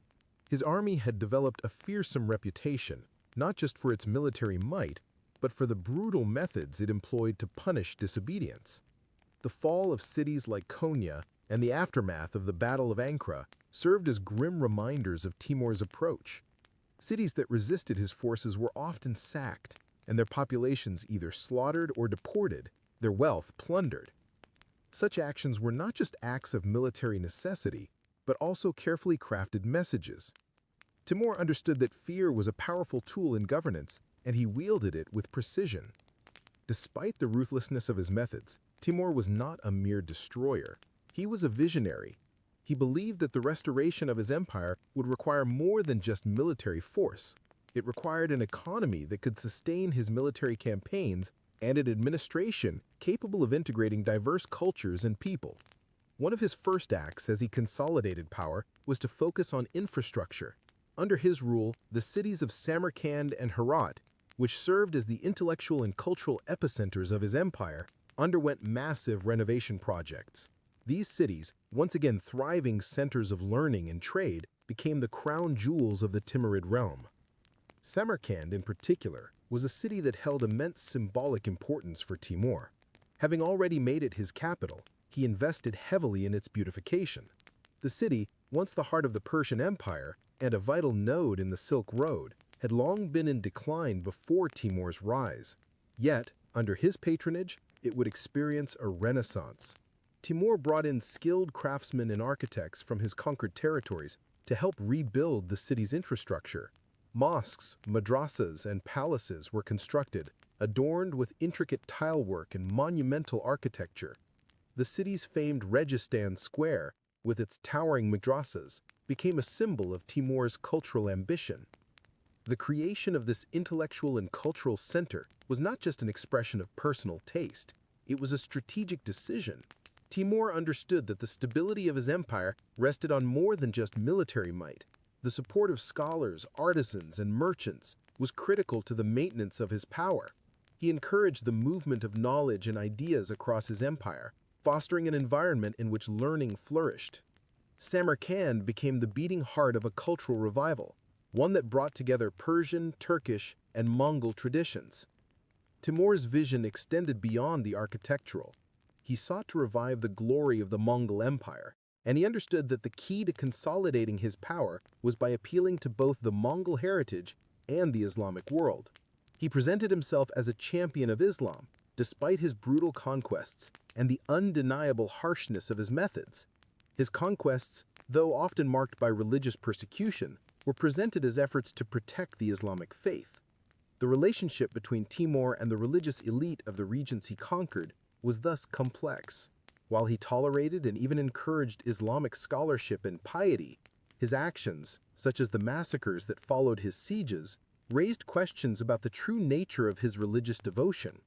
His army had developed a fearsome reputation, not just for its military might, but for the brutal methods it employed to punish disobedience. The fall of cities like Konya and the aftermath of the Battle of Ankara served as grim reminders of Timur's approach. Cities that resisted his forces were often sacked, and their populations either slaughtered or deported, their wealth plundered. Such actions were not just acts of military necessity, but also carefully crafted messages. Timur understood that fear was a powerful tool in governance, and he wielded it with precision. Despite the ruthlessness of his methods, Timur was not a mere destroyer. He was a visionary. He believed that the restoration of his empire would require more than just military force. It required an economy that could sustain his military campaigns and an administration capable of integrating diverse cultures and people. One of his first acts as he consolidated power was to focus on infrastructure. Under his rule, the cities of Samarkand and Herat, which served as the intellectual and cultural epicenters of his empire, underwent massive renovation projects. These cities, once again thriving centers of learning and trade, became the crown jewels of the Timurid realm. Samarkand, in particular, was a city that held immense symbolic importance for Timur. Having already made it his capital, he invested heavily in its beautification. The city, once the heart of the Persian Empire and a vital node in the Silk Road, had long been in decline before Timur's rise. Yet, under his patronage, it would experience a renaissance. Timur brought in skilled craftsmen and architects from his conquered territories to help rebuild the city's infrastructure. Mosques, madrasas, and palaces were constructed, adorned with intricate tilework and monumental architecture. The city's famed Registan Square, with its towering madrasas, became a symbol of Timur's cultural ambition. The creation of this intellectual and cultural center was not just an expression of personal taste, it was a strategic decision. Timur understood that the stability of his empire rested on more than just military might. The support of scholars, artisans, and merchants was critical to the maintenance of his power. He encouraged the movement of knowledge and ideas across his empire, fostering an environment in which learning flourished. Samarkand became the beating heart of a cultural revival, one that brought together Persian, Turkish, and Mongol traditions. Timur's vision extended beyond the architectural. He sought to revive the glory of the Mongol Empire, and he understood that the key to consolidating his power was by appealing to both the Mongol heritage and the Islamic world. He presented himself as a champion of Islam, despite his brutal conquests and the undeniable harshness of his methods. His conquests, though often marked by religious persecution, were presented as efforts to protect the Islamic faith. The relationship between Timur and the religious elite of the regions he conquered was thus complex. While he tolerated and even encouraged Islamic scholarship and piety, his actions, such as the massacres that followed his sieges, raised questions about the true nature of his religious devotion.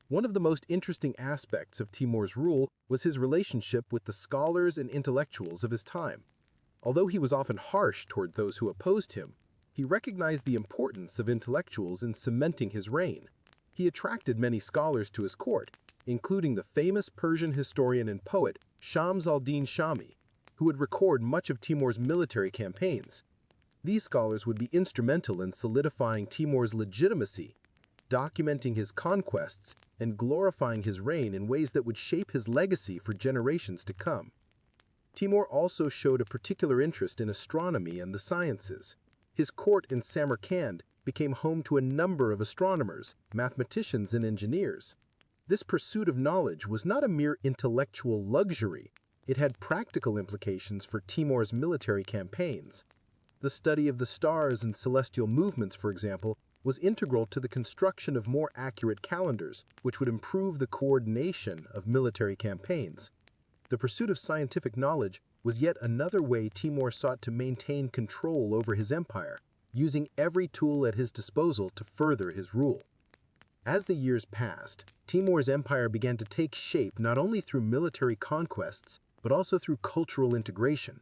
One of the most interesting aspects of Timur's rule was his relationship with the scholars and intellectuals of his time. Although he was often harsh toward those who opposed him, he recognized the importance of intellectuals in cementing his reign. He attracted many scholars to his court, including the famous Persian historian and poet Shams al-Din Shami, who would record much of Timur's military campaigns. These scholars would be instrumental in solidifying Timur's legitimacy, documenting his conquests, and glorifying his reign in ways that would shape his legacy for generations to come. Timur also showed a particular interest in astronomy and the sciences. His court in Samarkand became home to a number of astronomers, mathematicians, and engineers. This pursuit of knowledge was not a mere intellectual luxury. It had practical implications for Timur's military campaigns. The study of the stars and celestial movements, for example, was integral to the construction of more accurate calendars, which would improve the coordination of military campaigns. The pursuit of scientific knowledge was yet another way Timur sought to maintain control over his empire, using every tool at his disposal to further his rule. As the years passed, Timur's empire began to take shape not only through military conquests, but also through cultural integration.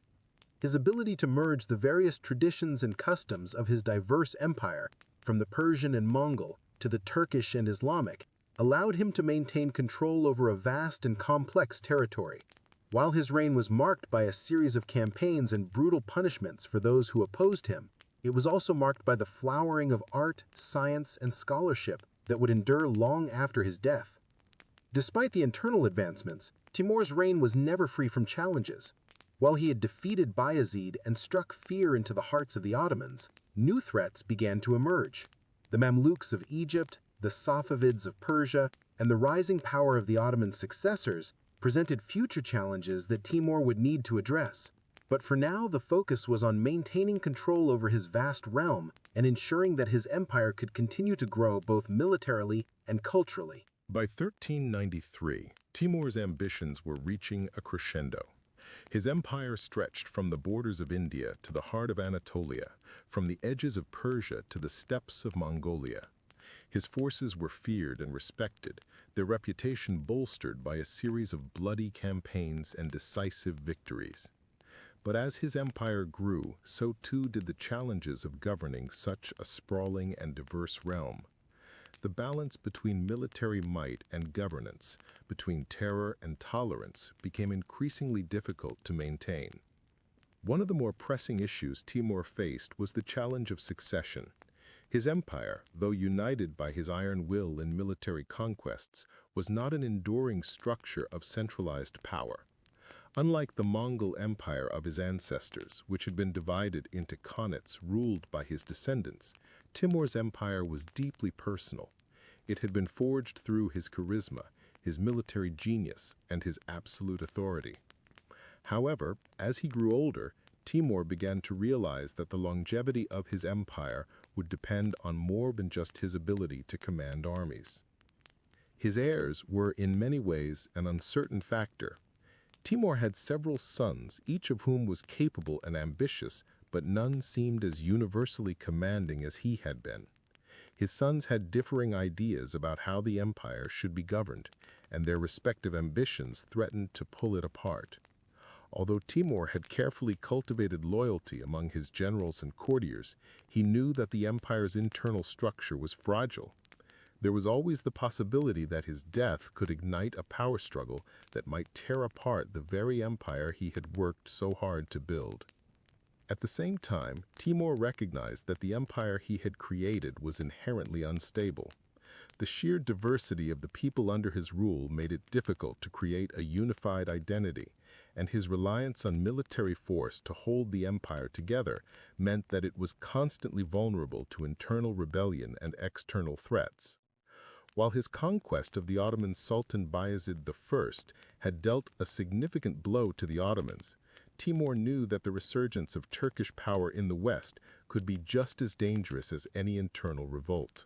His ability to merge the various traditions and customs of his diverse empire, from the Persian and Mongol to the Turkish and Islamic, allowed him to maintain control over a vast and complex territory. While his reign was marked by a series of campaigns and brutal punishments for those who opposed him, it was also marked by the flowering of art, science, and scholarship that would endure long after his death. Despite the internal advancements, Timur's reign was never free from challenges. While he had defeated Bayezid and struck fear into the hearts of the Ottomans, new threats began to emerge. The Mamluks of Egypt, the Safavids of Persia, and the rising power of the Ottoman successors presented future challenges that Timur would need to address. But for now, the focus was on maintaining control over his vast realm and ensuring that his empire could continue to grow both militarily and culturally. By 1393, Timur's ambitions were reaching a crescendo. His empire stretched from the borders of India to the heart of Anatolia, from the edges of Persia to the steppes of Mongolia. His forces were feared and respected, their reputation bolstered by a series of bloody campaigns and decisive victories. But as his empire grew, so too did the challenges of governing such a sprawling and diverse realm. The balance between military might and governance, between terror and tolerance, became increasingly difficult to maintain. One of the more pressing issues Timur faced was the challenge of succession. His empire, though united by his iron will in military conquests, was not an enduring structure of centralized power. Unlike the Mongol Empire of his ancestors, which had been divided into khanates ruled by his descendants, Timur's empire was deeply personal. It had been forged through his charisma, his military genius, and his absolute authority. However, as he grew older, Timur began to realize that the longevity of his empire would depend on more than just his ability to command armies. His heirs were in many ways an uncertain factor. Timur had several sons, each of whom was capable and ambitious, but none seemed as universally commanding as he had been. His sons had differing ideas about how the empire should be governed, and their respective ambitions threatened to pull it apart. Although Timur had carefully cultivated loyalty among his generals and courtiers, he knew that the empire's internal structure was fragile. There was always the possibility that his death could ignite a power struggle that might tear apart the very empire he had worked so hard to build. At the same time, Timur recognized that the empire he had created was inherently unstable. The sheer diversity of the people under his rule made it difficult to create a unified identity, and his reliance on military force to hold the empire together meant that it was constantly vulnerable to internal rebellion and external threats. While his conquest of the Ottoman Sultan Bayezid I had dealt a significant blow to the Ottomans, Timur knew that the resurgence of Turkish power in the West could be just as dangerous as any internal revolt.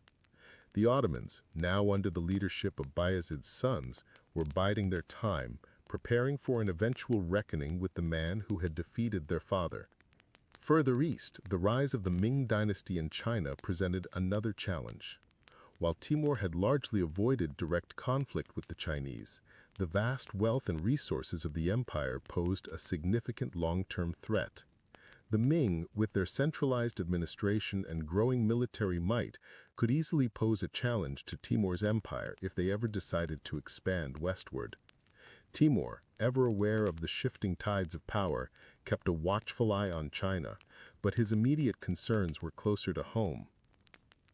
The Ottomans, now under the leadership of Bayezid's sons, were biding their time, preparing for an eventual reckoning with the man who had defeated their father. Further east, the rise of the Ming dynasty in China presented another challenge. While Timur had largely avoided direct conflict with the Chinese, the vast wealth and resources of the empire posed a significant long-term threat. The Ming, with their centralized administration and growing military might, could easily pose a challenge to Timur's empire if they ever decided to expand westward. Timur, ever aware of the shifting tides of power, kept a watchful eye on China, but his immediate concerns were closer to home.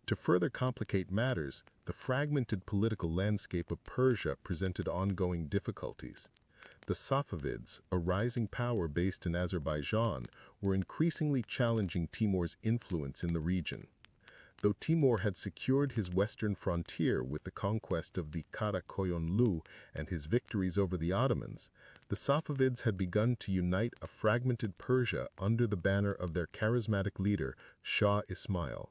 To further complicate matters, the fragmented political landscape of Persia presented ongoing difficulties. The Safavids, a rising power based in Azerbaijan, were increasingly challenging Timur's influence in the region. Though Timur had secured his western frontier with the conquest of the Karakoyunlu and his victories over the Ottomans, the Safavids had begun to unite a fragmented Persia under the banner of their charismatic leader, Shah Ismail.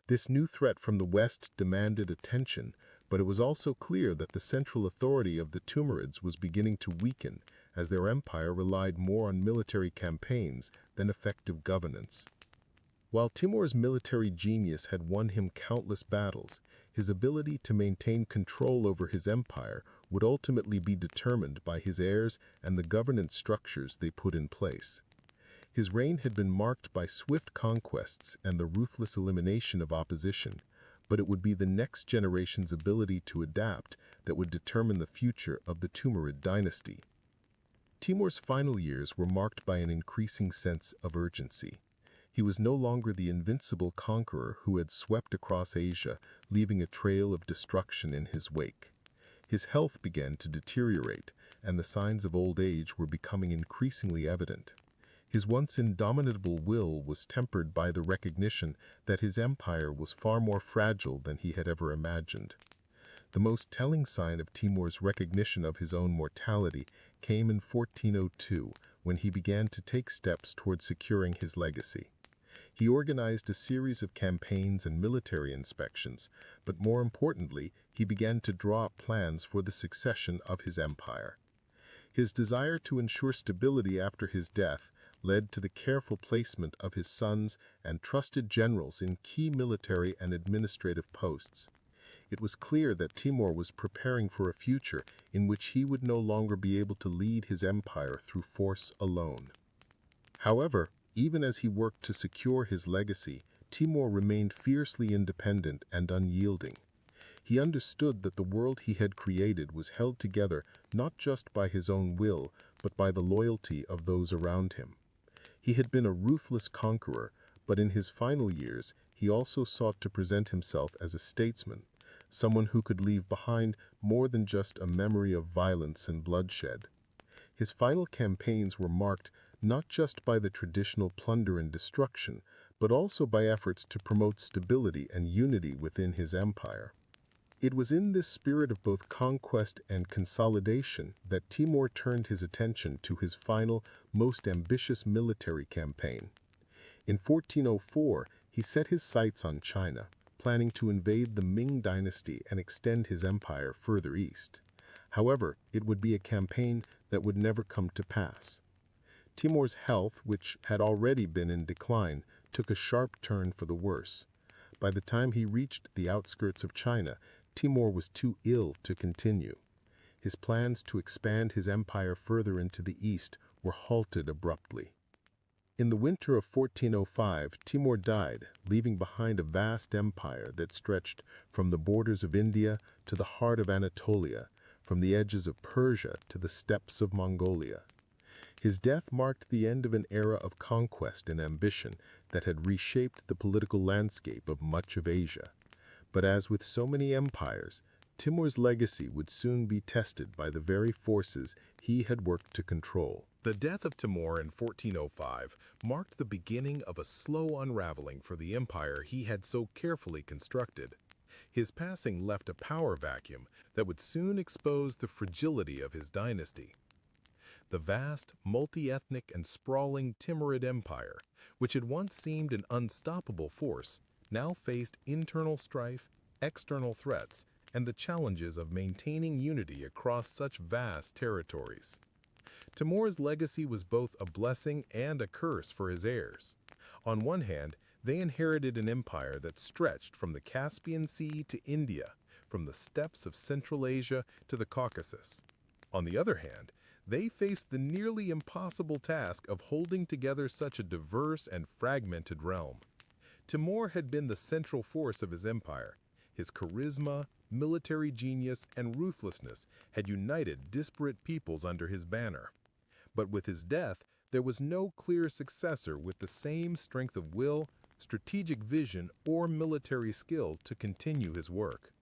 This new threat from the west demanded attention, but it was also clear that the central authority of the Timurids was beginning to weaken as their empire relied more on military campaigns than effective governance. While Timur's military genius had won him countless battles, his ability to maintain control over his empire would ultimately be determined by his heirs and the governance structures they put in place. His reign had been marked by swift conquests and the ruthless elimination of opposition, but it would be the next generation's ability to adapt that would determine the future of the Timurid dynasty. Timur's final years were marked by an increasing sense of urgency. He was no longer the invincible conqueror who had swept across Asia, leaving a trail of destruction in his wake. His health began to deteriorate, and the signs of old age were becoming increasingly evident. His once indomitable will was tempered by the recognition that his empire was far more fragile than he had ever imagined. The most telling sign of Timur's recognition of his own mortality came in 1402, when he began to take steps toward securing his legacy. He organized a series of campaigns and military inspections, but more importantly, he began to draw up plans for the succession of his empire. His desire to ensure stability after his death led to the careful placement of his sons and trusted generals in key military and administrative posts. It was clear that Timur was preparing for a future in which he would no longer be able to lead his empire through force alone. However, even as he worked to secure his legacy, Timur remained fiercely independent and unyielding. He understood that the world he had created was held together not just by his own will, but by the loyalty of those around him. He had been a ruthless conqueror, but in his final years, he also sought to present himself as a statesman, someone who could leave behind more than just a memory of violence and bloodshed. His final campaigns were marked not just by the traditional plunder and destruction, but also by efforts to promote stability and unity within his empire. It was in this spirit of both conquest and consolidation that Timur turned his attention to his final, most ambitious military campaign. In 1404, he set his sights on China, planning to invade the Ming dynasty and extend his empire further east. However, it would be a campaign that would never come to pass. Timur's health, which had already been in decline, took a sharp turn for the worse. By the time he reached the outskirts of China, Timur was too ill to continue. His plans to expand his empire further into the east were halted abruptly. In the winter of 1405, Timur died, leaving behind a vast empire that stretched from the borders of India to the heart of Anatolia, from the edges of Persia to the steppes of Mongolia. His death marked the end of an era of conquest and ambition that had reshaped the political landscape of much of Asia. But as with so many empires, Timur's legacy would soon be tested by the very forces he had worked to control. The death of Timur in 1405 marked the beginning of a slow unraveling for the empire he had so carefully constructed. His passing left a power vacuum that would soon expose the fragility of his dynasty. The vast, multi-ethnic and sprawling Timurid Empire, which had once seemed an unstoppable force, now faced internal strife, external threats, and the challenges of maintaining unity across such vast territories. Timur's legacy was both a blessing and a curse for his heirs. On one hand, they inherited an empire that stretched from the Caspian Sea to India, from the steppes of Central Asia to the Caucasus. On the other hand, they faced the nearly impossible task of holding together such a diverse and fragmented realm. Timur had been the central force of his empire. His charisma, military genius, and ruthlessness had united disparate peoples under his banner. But with his death, there was no clear successor with the same strength of will, strategic vision, or military skill to continue his work.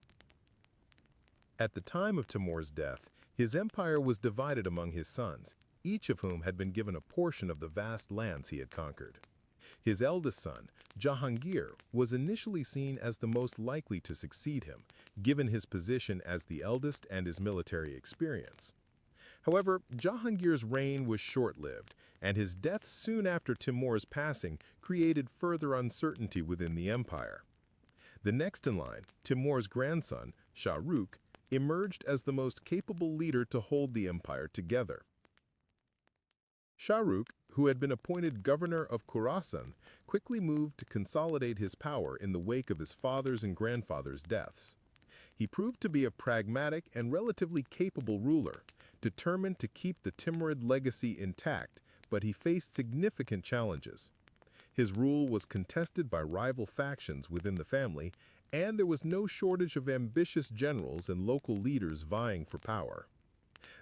At the time of Timur's death, his empire was divided among his sons, each of whom had been given a portion of the vast lands he had conquered. His eldest son, Jahangir, was initially seen as the most likely to succeed him, given his position as the eldest and his military experience. However, Jahangir's reign was short-lived, and his death soon after Timur's passing created further uncertainty within the empire. The next in line, Timur's grandson, Shah Rukh, emerged as the most capable leader to hold the empire together. Shah Rukh, who had been appointed governor of Khorasan, quickly moved to consolidate his power in the wake of his father's and grandfather's deaths. He proved to be a pragmatic and relatively capable ruler, determined to keep the Timurid legacy intact, but he faced significant challenges. His rule was contested by rival factions within the family, and there was no shortage of ambitious generals and local leaders vying for power.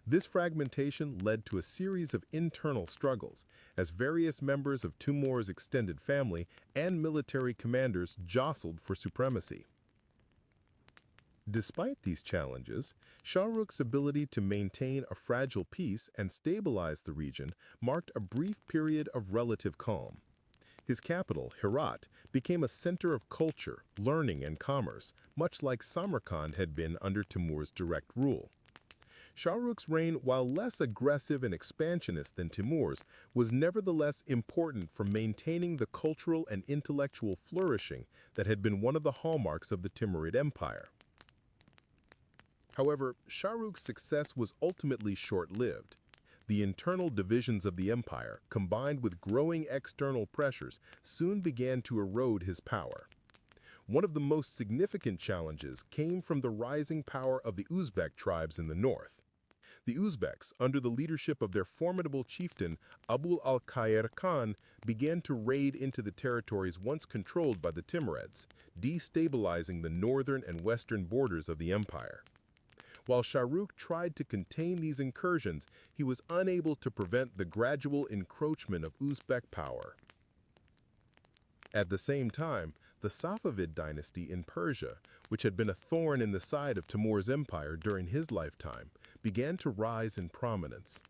This fragmentation led to a series of internal struggles, as various members of Timur's extended family and military commanders jostled for supremacy. Despite these challenges, Shah Rukh's ability to maintain a fragile peace and stabilize the region marked a brief period of relative calm. His capital, Herat, became a center of culture, learning, and commerce, much like Samarkand had been under Timur's direct rule. Shah Rukh's reign, while less aggressive and expansionist than Timur's, was nevertheless important for maintaining the cultural and intellectual flourishing that had been one of the hallmarks of the Timurid Empire. However, Shah Rukh's success was ultimately short-lived. The internal divisions of the empire, combined with growing external pressures, soon began to erode his power. One of the most significant challenges came from the rising power of the Uzbek tribes in the north. The Uzbeks, under the leadership of their formidable chieftain Abul al-Khair Khan, began to raid into the territories once controlled by the Timurids, destabilizing the northern and western borders of the empire. While Shah Rukh tried to contain these incursions, he was unable to prevent the gradual encroachment of Uzbek power. At the same time, the Safavid dynasty in Persia, which had been a thorn in the side of Timur's empire during his lifetime, began to rise in prominence.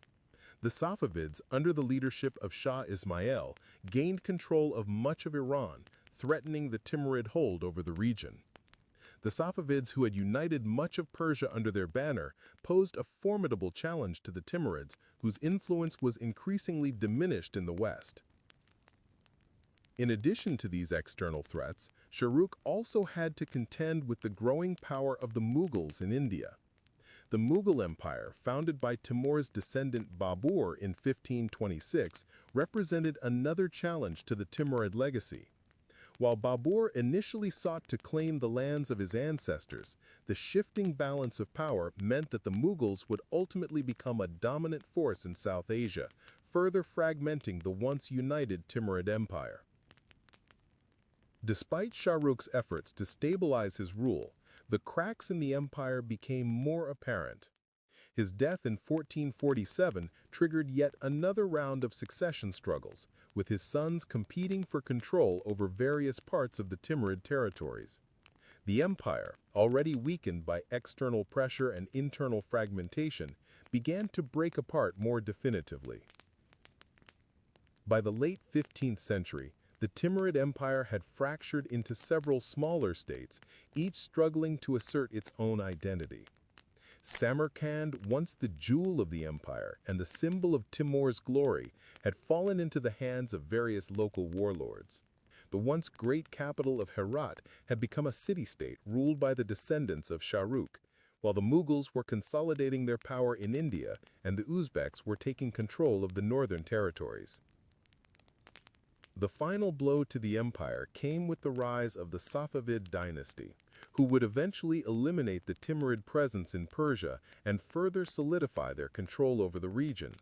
The Safavids, under the leadership of Shah Ismail, gained control of much of Iran, threatening the Timurid hold over the region. The Safavids, who had united much of Persia under their banner, posed a formidable challenge to the Timurids, whose influence was increasingly diminished in the west. In addition to these external threats, Shah Rukh also had to contend with the growing power of the Mughals in India. The Mughal Empire, founded by Timur's descendant Babur in 1526, represented another challenge to the Timurid legacy. While Babur initially sought to claim the lands of his ancestors, the shifting balance of power meant that the Mughals would ultimately become a dominant force in South Asia, further fragmenting the once united Timurid Empire. Despite Shah Rukh's efforts to stabilize his rule, the cracks in the empire became more apparent. His death in 1447 triggered yet another round of succession struggles, with his sons competing for control over various parts of the Timurid territories. The empire, already weakened by external pressure and internal fragmentation, began to break apart more definitively. By the late 15th century, the Timurid Empire had fractured into several smaller states, each struggling to assert its own identity. Samarkand, once the jewel of the empire and the symbol of Timur's glory, had fallen into the hands of various local warlords. The once great capital of Herat had become a city-state ruled by the descendants of Shah Rukh, while the Mughals were consolidating their power in India and the Uzbeks were taking control of the northern territories. The final blow to the empire came with the rise of the Safavid dynasty, who would eventually eliminate the Timurid presence in Persia and further solidify their control over the region.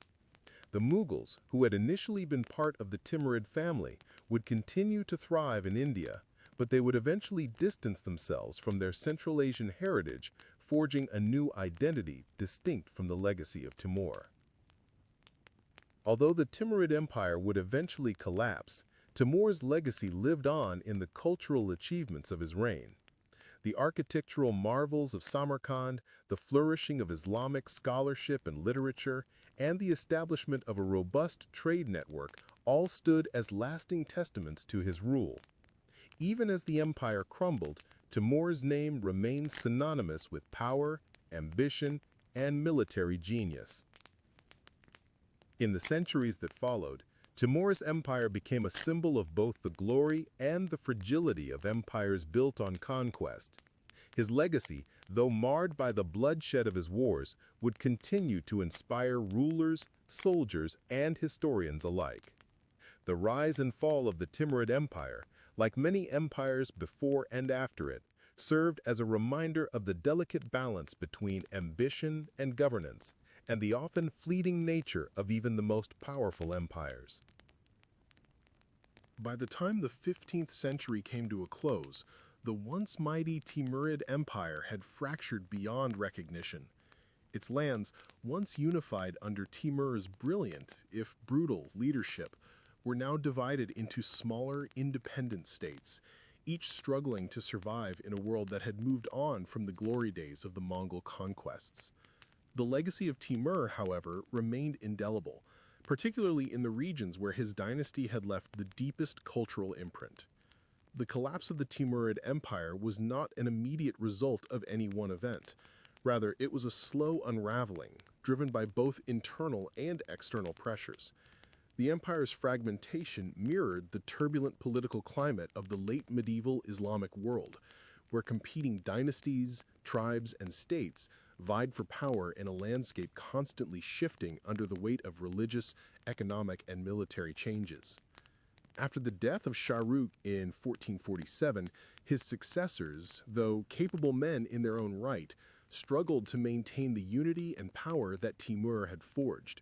The Mughals, who had initially been part of the Timurid family, would continue to thrive in India, but they would eventually distance themselves from their Central Asian heritage, forging a new identity distinct from the legacy of Timur. Although the Timurid Empire would eventually collapse, Timur's legacy lived on in the cultural achievements of his reign. The architectural marvels of Samarkand, the flourishing of Islamic scholarship and literature, and the establishment of a robust trade network all stood as lasting testaments to his rule. Even as the empire crumbled, Timur's name remained synonymous with power, ambition, and military genius. In the centuries that followed, Timur's empire became a symbol of both the glory and the fragility of empires built on conquest. His legacy, though marred by the bloodshed of his wars, would continue to inspire rulers, soldiers, and historians alike. The rise and fall of the Timurid Empire, like many empires before and after it, served as a reminder of the delicate balance between ambition and governance, and the often fleeting nature of even the most powerful empires. By the time the 15th century came to a close, the once mighty Timurid Empire had fractured beyond recognition. Its lands, once unified under Timur's brilliant, if brutal, leadership, were now divided into smaller, independent states, each struggling to survive in a world that had moved on from the glory days of the Mongol conquests. The legacy of Timur, however, remained indelible, particularly in the regions where his dynasty had left the deepest cultural imprint. The collapse of the Timurid Empire was not an immediate result of any one event. Rather, it was a slow unraveling, driven by both internal and external pressures. The empire's fragmentation mirrored the turbulent political climate of the late medieval Islamic world, where competing dynasties, tribes, and states vied for power in a landscape constantly shifting under the weight of religious, economic, and military changes. After the death of Shah Rukh in 1447, his successors, though capable men in their own right, struggled to maintain the unity and power that Timur had forged.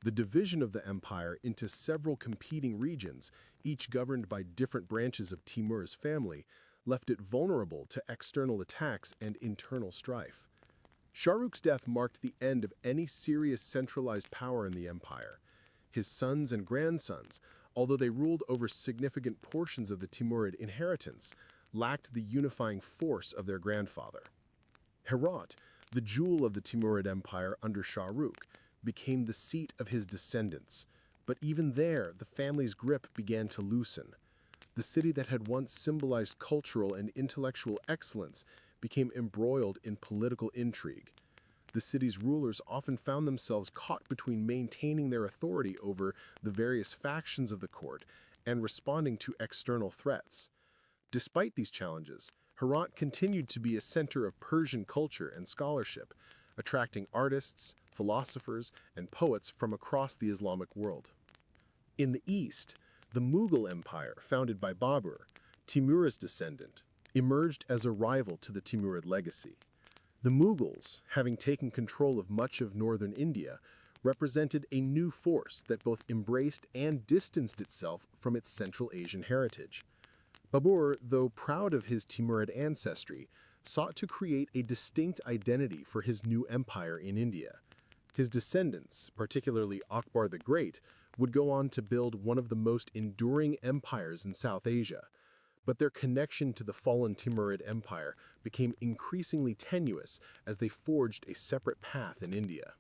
The division of the empire into several competing regions, each governed by different branches of Timur's family, left it vulnerable to external attacks and internal strife. Shah Rukh's death marked the end of any serious centralized power in the empire. His sons and grandsons, although they ruled over significant portions of the Timurid inheritance, lacked the unifying force of their grandfather. Herat, the jewel of the Timurid Empire under Shah Rukh, became the seat of his descendants, but even there the family's grip began to loosen. The city that had once symbolized cultural and intellectual excellence became embroiled in political intrigue. The city's rulers often found themselves caught between maintaining their authority over the various factions of the court and responding to external threats. Despite these challenges, Herat continued to be a center of Persian culture and scholarship, attracting artists, philosophers, and poets from across the Islamic world. In the east, the Mughal Empire, founded by Babur, Timur's descendant, emerged as a rival to the Timurid legacy. The Mughals, having taken control of much of northern India, represented a new force that both embraced and distanced itself from its Central Asian heritage. Babur, though proud of his Timurid ancestry, sought to create a distinct identity for his new empire in India. His descendants, particularly Akbar the Great, would go on to build one of the most enduring empires in South Asia, but their connection to the fallen Timurid Empire became increasingly tenuous as they forged a separate path in India.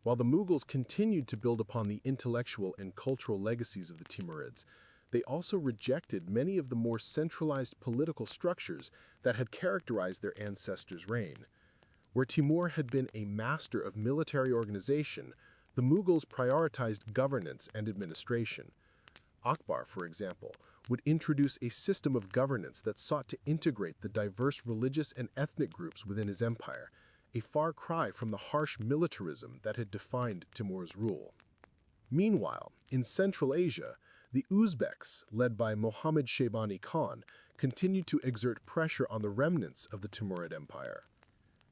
While the Mughals continued to build upon the intellectual and cultural legacies of the Timurids, they also rejected many of the more centralized political structures that had characterized their ancestors' reign. Where Timur had been a master of military organization, the Mughals prioritized governance and administration. Akbar, for example, would introduce a system of governance that sought to integrate the diverse religious and ethnic groups within his empire, a far cry from the harsh militarism that had defined Timur's rule. Meanwhile, in Central Asia, the Uzbeks, led by Mohammad Shaybani Khan, continued to exert pressure on the remnants of the Timurid Empire.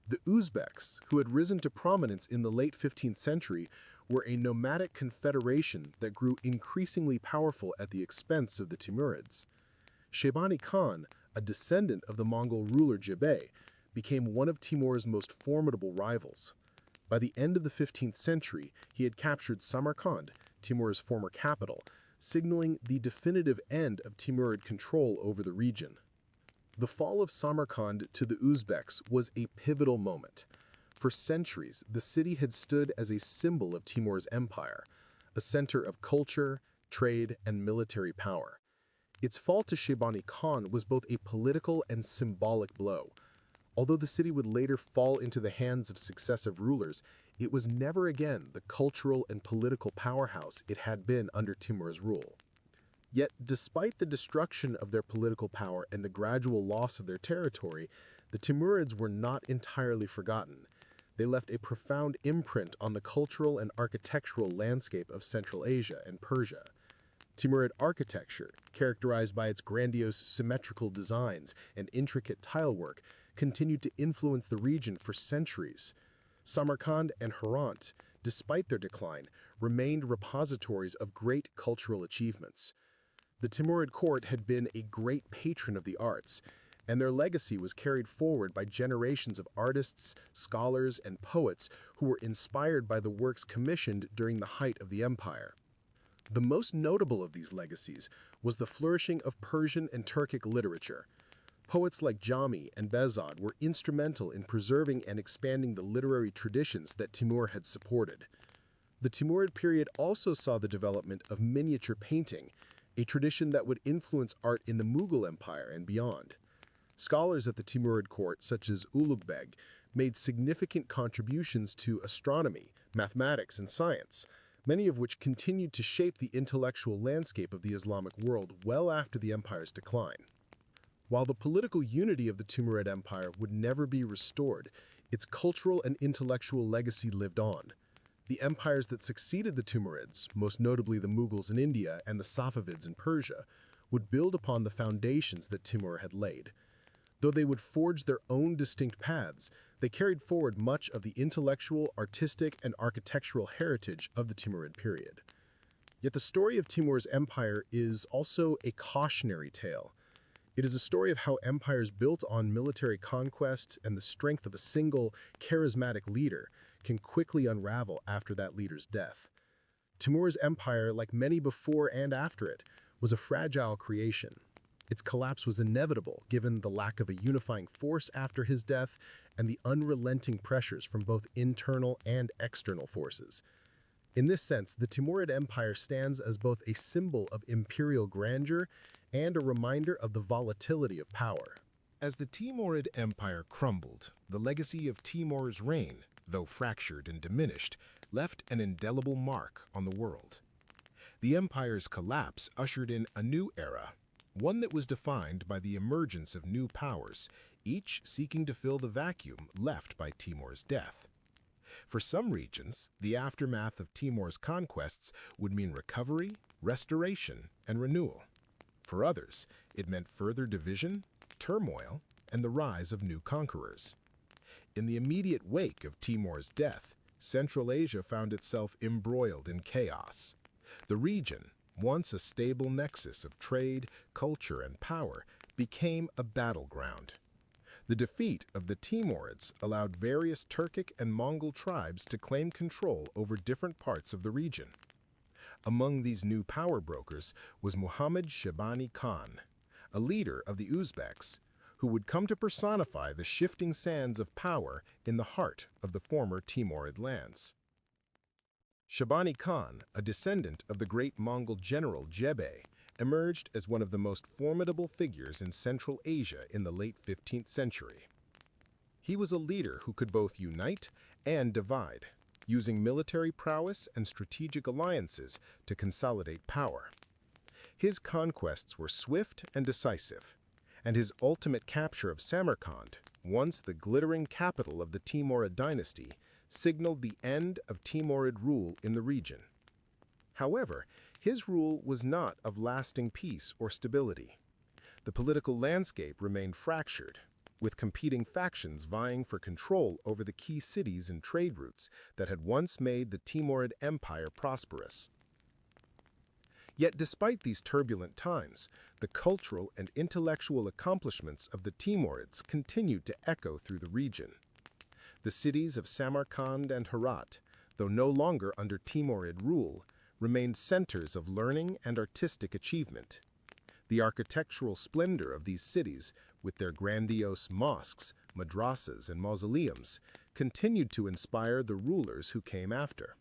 The Uzbeks, who had risen to prominence in the late 15th century, were a nomadic confederation that grew increasingly powerful at the expense of the Timurids. Shaybani Khan, a descendant of the Mongol ruler Jebei, became one of Timur's most formidable rivals. By the end of the 15th century, he had captured Samarkand, Timur's former capital, signaling the definitive end of Timurid control over the region. The fall of Samarkand to the Uzbeks was a pivotal moment. For centuries, the city had stood as a symbol of Timur's empire, a center of culture, trade, and military power. Its fall to Shaybani Khan was both a political and symbolic blow. Although the city would later fall into the hands of successive rulers, it was never again the cultural and political powerhouse it had been under Timur's rule. Yet, despite the destruction of their political power and the gradual loss of their territory, the Timurids were not entirely forgotten. They left a profound imprint on the cultural and architectural landscape of Central Asia and Persia. Timurid architecture, characterized by its grandiose symmetrical designs and intricate tilework, continued to influence the region for centuries. Samarkand and Herat, despite their decline, remained repositories of great cultural achievements. The Timurid court had been a great patron of the arts, and their legacy was carried forward by generations of artists, scholars, and poets who were inspired by the works commissioned during the height of the empire. The most notable of these legacies was the flourishing of Persian and Turkic literature. Poets like Jami and Behzad were instrumental in preserving and expanding the literary traditions that Timur had supported. The Timurid period also saw the development of miniature painting, a tradition that would influence art in the Mughal Empire and beyond. Scholars at the Timurid court, such as Ulugh made significant contributions to astronomy, mathematics, and science, many of which continued to shape the intellectual landscape of the Islamic world well after the empire's decline. While the political unity of the Timurid Empire would never be restored, its cultural and intellectual legacy lived on. The empires that succeeded the Timurids, most notably the Mughals in India and the Safavids in Persia, would build upon the foundations that Timur had laid. Though they would forge their own distinct paths, they carried forward much of the intellectual, artistic, and architectural heritage of the Timurid period. Yet the story of Timur's empire is also a cautionary tale. It is a story of how empires built on military conquest and the strength of a single, charismatic leader can quickly unravel after that leader's death. Timur's empire, like many before and after it, was a fragile creation. Its collapse was inevitable given the lack of a unifying force after his death and the unrelenting pressures from both internal and external forces. In this sense, the Timurid Empire stands as both a symbol of imperial grandeur and a reminder of the volatility of power. As the Timurid Empire crumbled, the legacy of Timur's reign, though fractured and diminished, left an indelible mark on the world. The empire's collapse ushered in a new era, one that was defined by the emergence of new powers, each seeking to fill the vacuum left by Timur's death. For some regions, the aftermath of Timur's conquests would mean recovery, restoration, and renewal. For others, it meant further division, turmoil, and the rise of new conquerors. In the immediate wake of Timur's death, Central Asia found itself embroiled in chaos. The region, once a stable nexus of trade, culture, and power, became a battleground. The defeat of the Timurids allowed various Turkic and Mongol tribes to claim control over different parts of the region. Among these new power brokers was Muhammad Shaybani Khan, a leader of the Uzbeks, who would come to personify the shifting sands of power in the heart of the former Timurid lands. Shaybani Khan, a descendant of the great Mongol general Jebe, emerged as one of the most formidable figures in Central Asia in the late 15th century. He was a leader who could both unite and divide, using military prowess and strategic alliances to consolidate power. His conquests were swift and decisive, and his ultimate capture of Samarkand, once the glittering capital of the Timurid dynasty, signaled the end of Timurid rule in the region. However, his rule was not of lasting peace or stability. The political landscape remained fractured, with competing factions vying for control over the key cities and trade routes that had once made the Timurid Empire prosperous. Yet despite these turbulent times, the cultural and intellectual accomplishments of the Timurids continued to echo through the region. The cities of Samarkand and Herat, though no longer under Timurid rule, remained centers of learning and artistic achievement. The architectural splendor of these cities, with their grandiose mosques, madrasas, and mausoleums, continued to inspire the rulers who came after.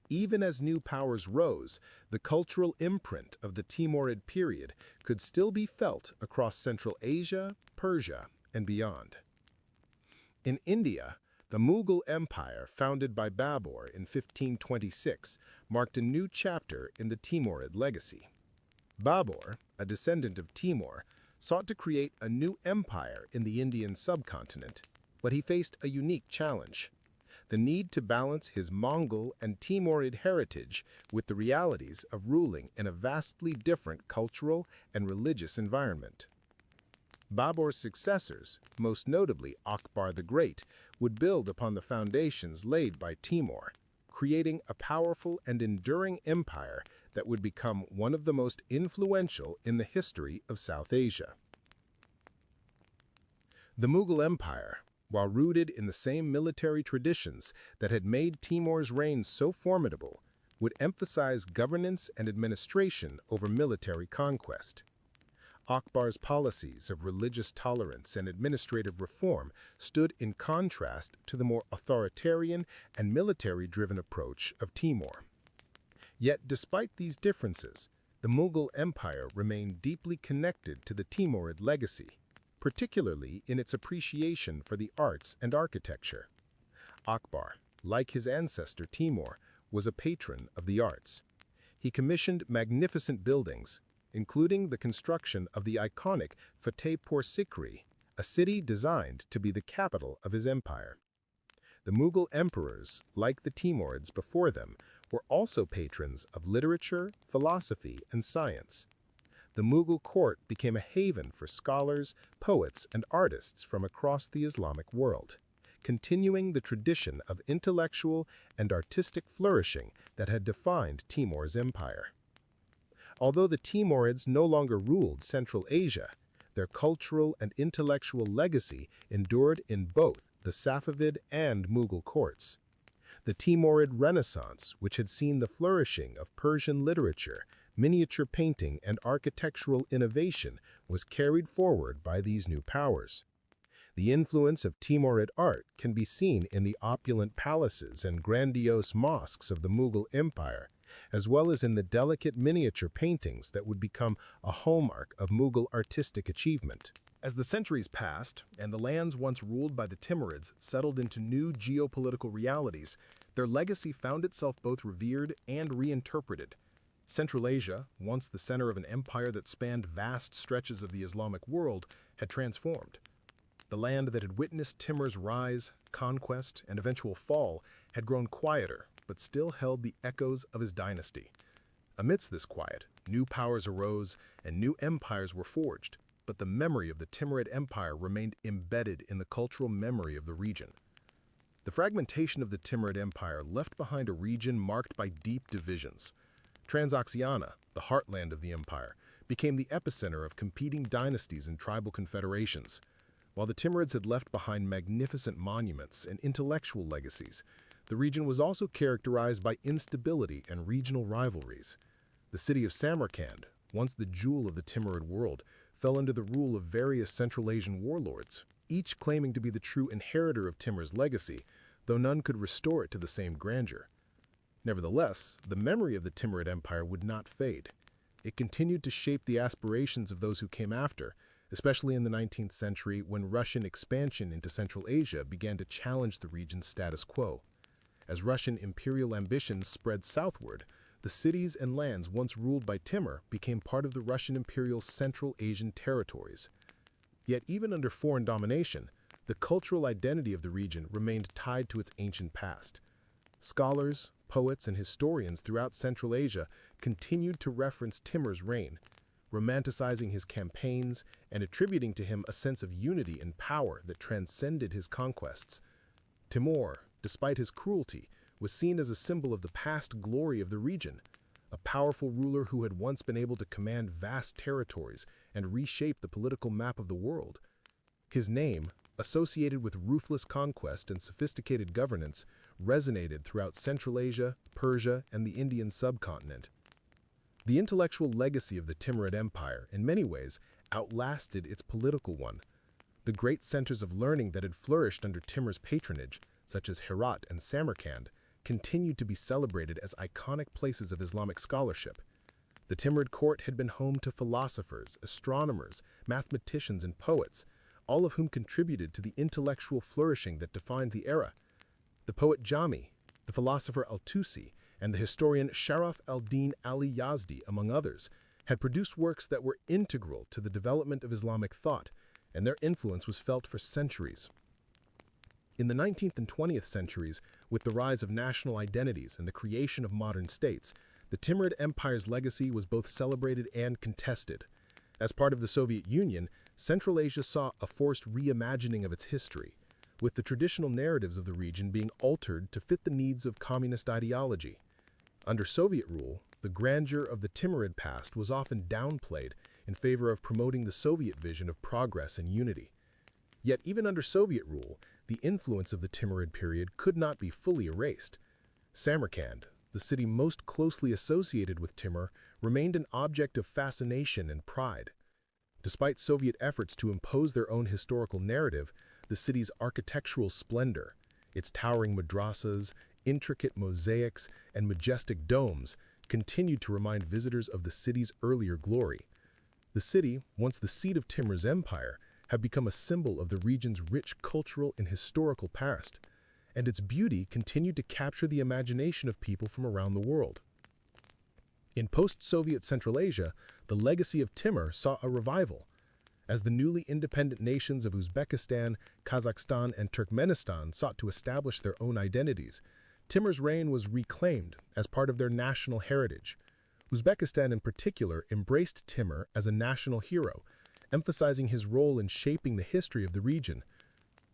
Even as new powers rose, the cultural imprint of the Timurid period could still be felt across Central Asia, Persia, and beyond. In India, the Mughal Empire, founded by Babur in 1526, marked a new chapter in the Timurid legacy. Babur, a descendant of Timur, sought to create a new empire in the Indian subcontinent, but he faced a unique challenge: the need to balance his Mongol and Timurid heritage with the realities of ruling in a vastly different cultural and religious environment. Babur's successors, most notably Akbar the Great, would build upon the foundations laid by Timur, creating a powerful and enduring empire that would become one of the most influential in the history of South Asia. The Mughal Empire, while rooted in the same military traditions that had made Timur's reign so formidable, would emphasize governance and administration over military conquest. Akbar's policies of religious tolerance and administrative reform stood in contrast to the more authoritarian and military-driven approach of Timur. Yet, despite these differences, the Mughal Empire remained deeply connected to the Timurid legacy, particularly in its appreciation for the arts and architecture. Akbar, like his ancestor Timur, was a patron of the arts. He commissioned magnificent buildings, including the construction of the iconic Fatehpur Sikri, a city designed to be the capital of his empire. The Mughal emperors, like the Timurids before them, were also patrons of literature, philosophy, and science. The Mughal court became a haven for scholars, poets, and artists from across the Islamic world, continuing the tradition of intellectual and artistic flourishing that had defined Timur's empire. Although the Timurids no longer ruled Central Asia, their cultural and intellectual legacy endured in both the Safavid and Mughal courts. The Timurid Renaissance, which had seen the flourishing of Persian literature, miniature painting, and architectural innovation, was carried forward by these new powers. The influence of Timurid art can be seen in the opulent palaces and grandiose mosques of the Mughal Empire, as well as in the delicate miniature paintings that would become a hallmark of Mughal artistic achievement. As the centuries passed, and the lands once ruled by the Timurids settled into new geopolitical realities, their legacy found itself both revered and reinterpreted. Central Asia, once the center of an empire that spanned vast stretches of the Islamic world, had transformed. The land that had witnessed Timur's rise, conquest, and eventual fall had grown quieter, but still held the echoes of his dynasty. Amidst this quiet, new powers arose and new empires were forged, but the memory of the Timurid Empire remained embedded in the cultural memory of the region. The fragmentation of the Timurid Empire left behind a region marked by deep divisions. Transoxiana, the heartland of the empire, became the epicenter of competing dynasties and tribal confederations. While the Timurids had left behind magnificent monuments and intellectual legacies, the region was also characterized by instability and regional rivalries. The city of Samarkand, once the jewel of the Timurid world, fell under the rule of various Central Asian warlords, each claiming to be the true inheritor of Timur's legacy, though none could restore it to the same grandeur. Nevertheless, the memory of the Timurid Empire would not fade. It continued to shape the aspirations of those who came after, especially in the 19th century when Russian expansion into Central Asia began to challenge the region's status quo. As Russian imperial ambitions spread southward, the cities and lands once ruled by Timur became part of the Russian imperial Central Asian territories. Yet even under foreign domination, the cultural identity of the region remained tied to its ancient past. Scholars, poets, and historians throughout Central Asia continued to reference Timur's reign, romanticizing his campaigns and attributing to him a sense of unity and power that transcended his conquests. Timur, despite his cruelty, was seen as a symbol of the past glory of the region, a powerful ruler who had once been able to command vast territories and reshape the political map of the world. His name, associated with ruthless conquest and sophisticated governance, resonated throughout Central Asia, Persia, and the Indian subcontinent. The intellectual legacy of the Timurid Empire, in many ways, outlasted its political one. The great centers of learning that had flourished under Timur's patronage, such as Herat and Samarkand, continued to be celebrated as iconic places of Islamic scholarship. The Timurid court had been home to philosophers, astronomers, mathematicians, and poets, all of whom contributed to the intellectual flourishing that defined the era. The poet Jami, the philosopher Al-Tusi, and the historian Sharaf al-Din Ali Yazdi, among others, had produced works that were integral to the development of Islamic thought, and their influence was felt for centuries. In the 19th and 20th centuries, with the rise of national identities and the creation of modern states, the Timurid Empire's legacy was both celebrated and contested. As part of the Soviet Union, Central Asia saw a forced reimagining of its history, with the traditional narratives of the region being altered to fit the needs of communist ideology. Under Soviet rule, the grandeur of the Timurid past was often downplayed in favor of promoting the Soviet vision of progress and unity. Yet even under Soviet rule, the influence of the Timurid period could not be fully erased. Samarkand, the city most closely associated with Timur, remained an object of fascination and pride. Despite Soviet efforts to impose their own historical narrative, the city's architectural splendor, its towering madrasas, intricate mosaics, and majestic domes continued to remind visitors of the city's earlier glory. The city, once the seat of Timur's empire, had become a symbol of the region's rich cultural and historical past, and its beauty continued to capture the imagination of people from around the world. In post-Soviet Central Asia, the legacy of Timur saw a revival. As the newly independent nations of Uzbekistan, Kazakhstan, and Turkmenistan sought to establish their own identities, Timur's reign was reclaimed as part of their national heritage. Uzbekistan in particular embraced Timur as a national hero, emphasizing his role in shaping the history of the region.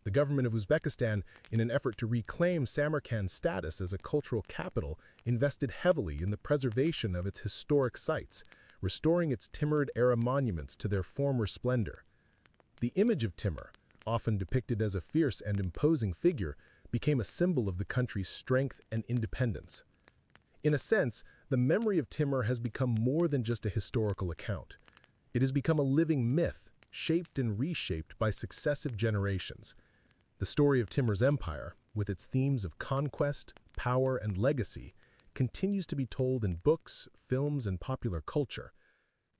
The government of Uzbekistan, in an effort to reclaim Samarkand's status as a cultural capital, invested heavily in the preservation of its historic sites, restoring its Timurid-era monuments to their former splendor. The image of Timur, often depicted as a fierce and imposing figure, became a symbol of the country's strength and independence. In a sense, the memory of Timur has become more than just a historical account. It has become a living myth, shaped and reshaped by successive generations. The story of Timur's empire, with its themes of conquest, power, and legacy, continues to be told in books, films, and popular culture.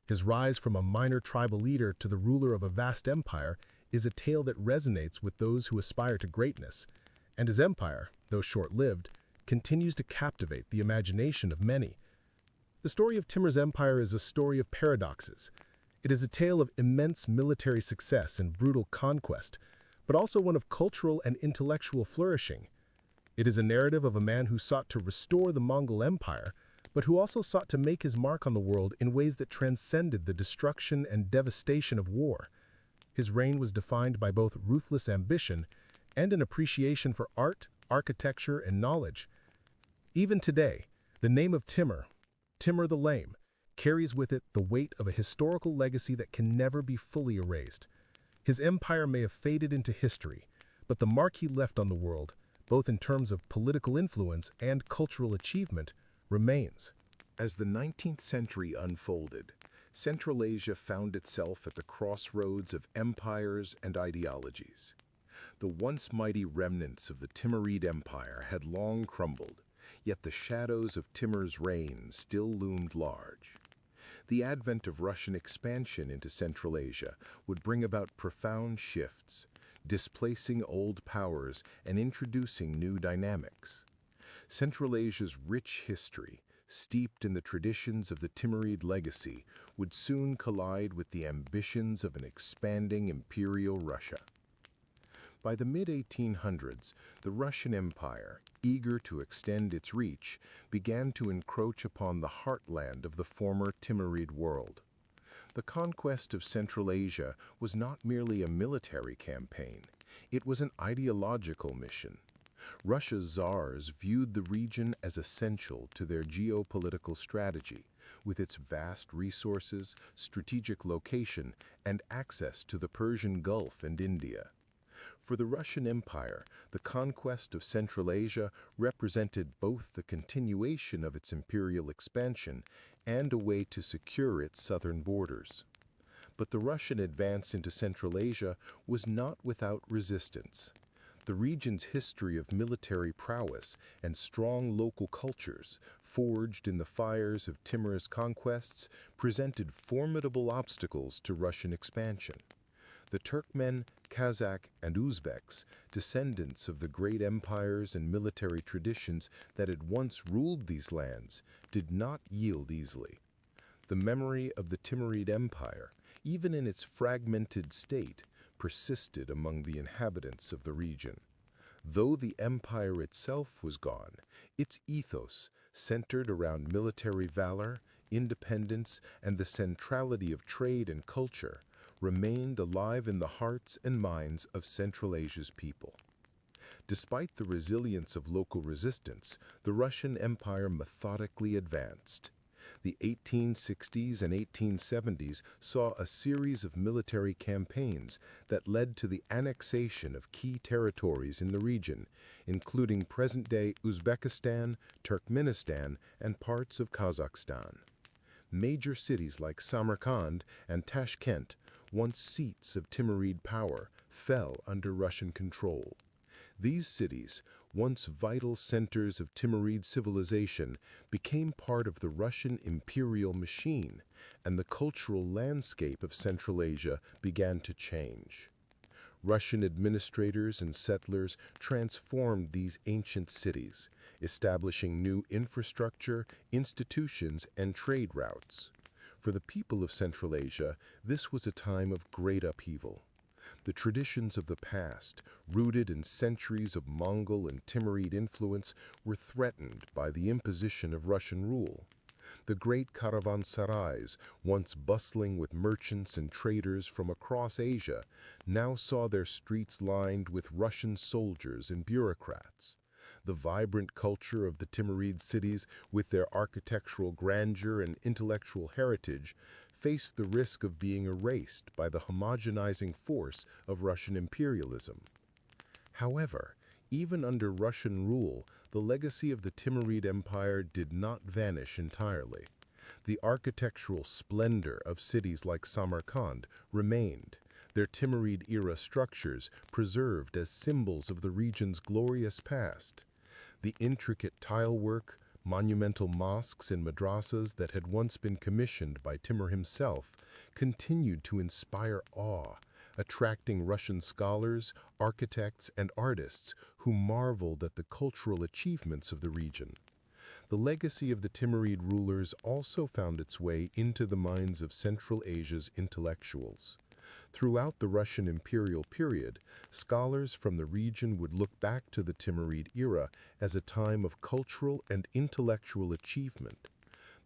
His rise from a minor tribal leader to the ruler of a vast empire is a tale that resonates with those who aspire to greatness, and his empire, though short-lived, continues to captivate the imagination of many. The story of Timur's empire is a story of paradoxes. It is a tale of immense military success and brutal conquest, but also one of cultural and intellectual flourishing. It is a narrative of a man who sought to restore the Mongol Empire, but who also sought to make his mark on the world in ways that transcended the destruction and devastation of war. His reign was defined by both ruthless ambition and an appreciation for art, architecture, and knowledge. Even today, the name of Timur, Timur the Lame, carries with it the weight of a historical legacy that can never be fully erased. His empire may have faded into history, but the mark he left on the world, both in terms of political influence and cultural achievement, remains. As the 19th century unfolded, Central Asia found itself at the crossroads of empires and ideologies. The once mighty remnants of the Timurid Empire had long crumbled, yet the shadows of Timur's reign still loomed large. The advent of Russian expansion into Central Asia would bring about profound shifts, displacing old powers and introducing new dynamics. Central Asia's rich history, steeped in the traditions of the Timurid legacy, would soon collide with the ambitions of an expanding imperial Russia. By the mid-1800s, the Russian Empire, eager to extend its reach, began to encroach upon the heartland of the former Timurid world. The conquest of Central Asia was not merely a military campaign, it was an ideological mission. Russia's czars viewed the region as essential to their geopolitical strategy, with its vast resources, strategic location, and access to the Persian Gulf and India. For the Russian Empire, the conquest of Central Asia represented both the continuation of its imperial expansion and a way to secure its southern borders. But the Russian advance into Central Asia was not without resistance. The region's history of military prowess and strong local cultures, forged in the fires of Timur's conquests, presented formidable obstacles to Russian expansion. The Turkmen, Kazakh, and Uzbeks, descendants of the great empires and military traditions that had once ruled these lands, did not yield easily. The memory of the Timurid Empire, even in its fragmented state, persisted among the inhabitants of the region. Though the empire itself was gone, its ethos, centered around military valor, independence, and the centrality of trade and culture, remained alive in the hearts and minds of Central Asia's people. Despite the resilience of local resistance, the Russian Empire methodically advanced. The 1860s and 1870s saw a series of military campaigns that led to the annexation of key territories in the region, including present-day Uzbekistan, Turkmenistan, and parts of Kazakhstan. Major cities like Samarkand and Tashkent, once seats of Timurid power, fell under Russian control. These cities, once vital centers of Timurid civilization, became part of the Russian imperial machine, and the cultural landscape of Central Asia began to change. Russian administrators and settlers transformed these ancient cities, establishing new infrastructure, institutions, and trade routes. For the people of Central Asia, this was a time of great upheaval. The traditions of the past, rooted in centuries of Mongol and Timurid influence, were threatened by the imposition of Russian rule. The great caravanserais, once bustling with merchants and traders from across Asia, now saw their streets lined with Russian soldiers and bureaucrats. The vibrant culture of the Timurid cities, with their architectural grandeur and intellectual heritage, faced the risk of being erased by the homogenizing force of Russian imperialism. However, even under Russian rule, the legacy of the Timurid Empire did not vanish entirely. The architectural splendor of cities like Samarkand remained, their Timurid-era structures preserved as symbols of the region's glorious past. The intricate tilework, monumental mosques and madrasas that had once been commissioned by Timur himself continued to inspire awe, attracting Russian scholars, architects, and artists who marveled at the cultural achievements of the region. The legacy of the Timurid rulers also found its way into the minds of Central Asia's intellectuals. Throughout the Russian imperial period, scholars from the region would look back to the Timurid era as a time of cultural and intellectual achievement.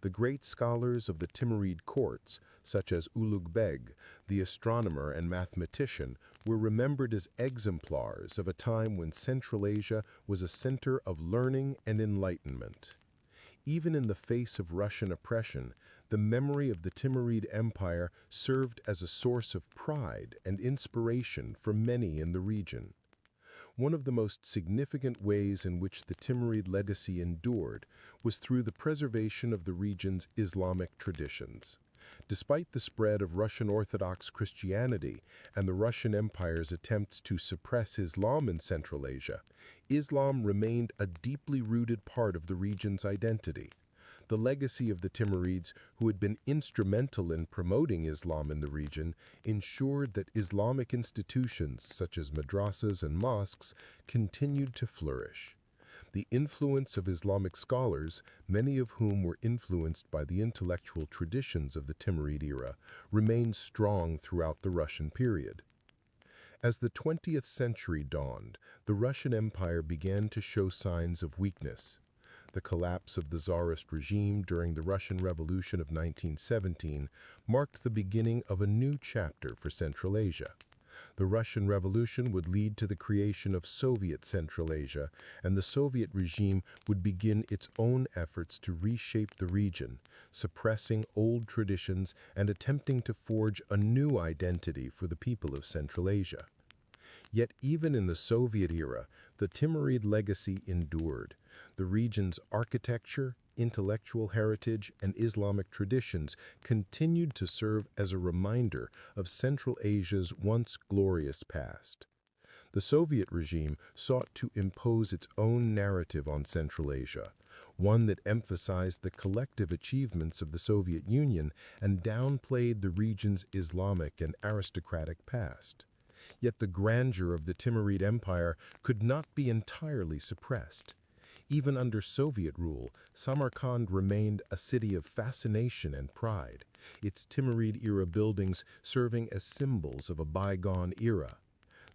The The great scholars of the Timurid courts, such as Ulugh Beg, the astronomer and mathematician, were remembered as exemplars of a time when Central Asia was a center of learning and enlightenment. Even in the face of Russian oppression, the memory of the Timurid Empire served as a source of pride and inspiration for many in the region. One of the most significant ways in which the Timurid legacy endured was through the preservation of the region's Islamic traditions. Despite the spread of Russian Orthodox Christianity and the Russian Empire's attempts to suppress Islam in Central Asia, Islam remained a deeply rooted part of the region's identity. The legacy of the Timurids, who had been instrumental in promoting Islam in the region, ensured that Islamic institutions such as madrasas and mosques continued to flourish. The influence of Islamic scholars, many of whom were influenced by the intellectual traditions of the Timurid era, remained strong throughout the Russian period. As the 20th century dawned, the Russian Empire began to show signs of weakness. The collapse of the Tsarist regime during the Russian Revolution of 1917 marked the beginning of a new chapter for Central Asia. The Russian Revolution would lead to the creation of Soviet Central Asia, and the Soviet regime would begin its own efforts to reshape the region, suppressing old traditions and attempting to forge a new identity for the people of Central Asia. Yet even in the Soviet era, the Timurid legacy endured. The region's architecture, intellectual heritage, and Islamic traditions continued to serve as a reminder of Central Asia's once glorious past. The Soviet regime sought to impose its own narrative on Central Asia, one that emphasized the collective achievements of the Soviet Union and downplayed the region's Islamic and aristocratic past. Yet the grandeur of the Timurid Empire could not be entirely suppressed. Even under Soviet rule, Samarkand remained a city of fascination and pride, its Timurid-era buildings serving as symbols of a bygone era.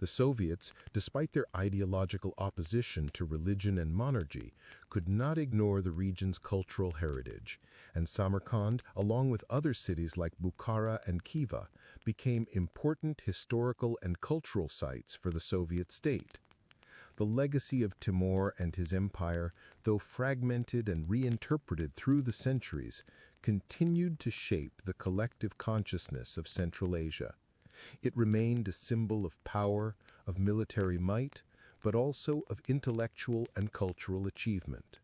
The Soviets, despite their ideological opposition to religion and monarchy, could not ignore the region's cultural heritage, and Samarkand, along with other cities like Bukhara and Khiva, became important historical and cultural sites for the Soviet state. The legacy of Timur and his empire, though fragmented and reinterpreted through the centuries, continued to shape the collective consciousness of Central Asia. It remained a symbol of power, of military might, but also of intellectual and cultural achievement.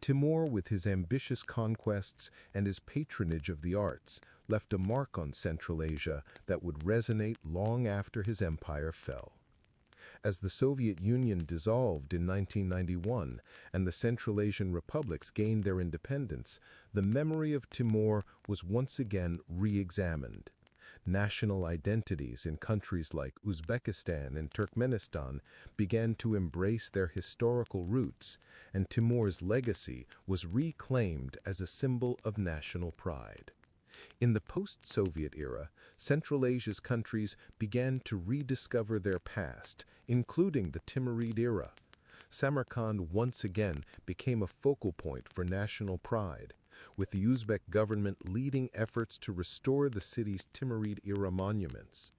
Timur, with his ambitious conquests and his patronage of the arts, left a mark on Central Asia that would resonate long after his empire fell. As the Soviet Union dissolved in 1991 and the Central Asian republics gained their independence, the memory of Timur was once again re-examined. National identities in countries like Uzbekistan and Turkmenistan began to embrace their historical roots, and Timur's legacy was reclaimed as a symbol of national pride. In the post-Soviet era, Central Asia's countries began to rediscover their past, including the Timurid era. Samarkand once again became a focal point for national pride, with the Uzbek government leading efforts to restore the city's Timurid-era monuments.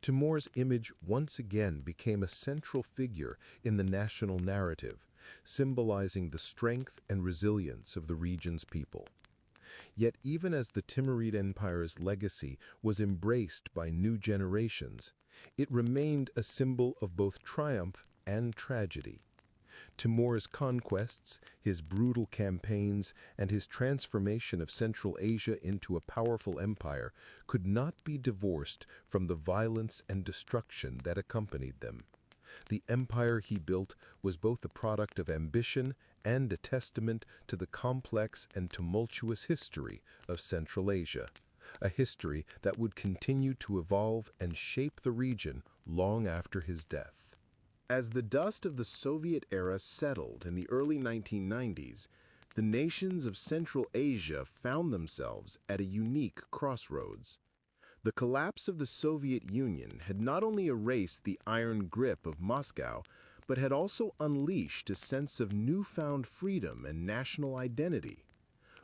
Timur's image once again became a central figure in the national narrative, symbolizing the strength and resilience of the region's people. Yet even as the Timurid Empire's legacy was embraced by new generations, it remained a symbol of both triumph and tragedy. Timur's conquests, his brutal campaigns, and his transformation of Central Asia into a powerful empire could not be divorced from the violence and destruction that accompanied them. The empire he built was both a product of ambition and a testament to the complex and tumultuous history of Central Asia, a history that would continue to evolve and shape the region long after his death. As the dust of the Soviet era settled in the early 1990s, the nations of Central Asia found themselves at a unique crossroads. The collapse of the Soviet Union had not only erased the iron grip of Moscow, but had also unleashed a sense of newfound freedom and national identity.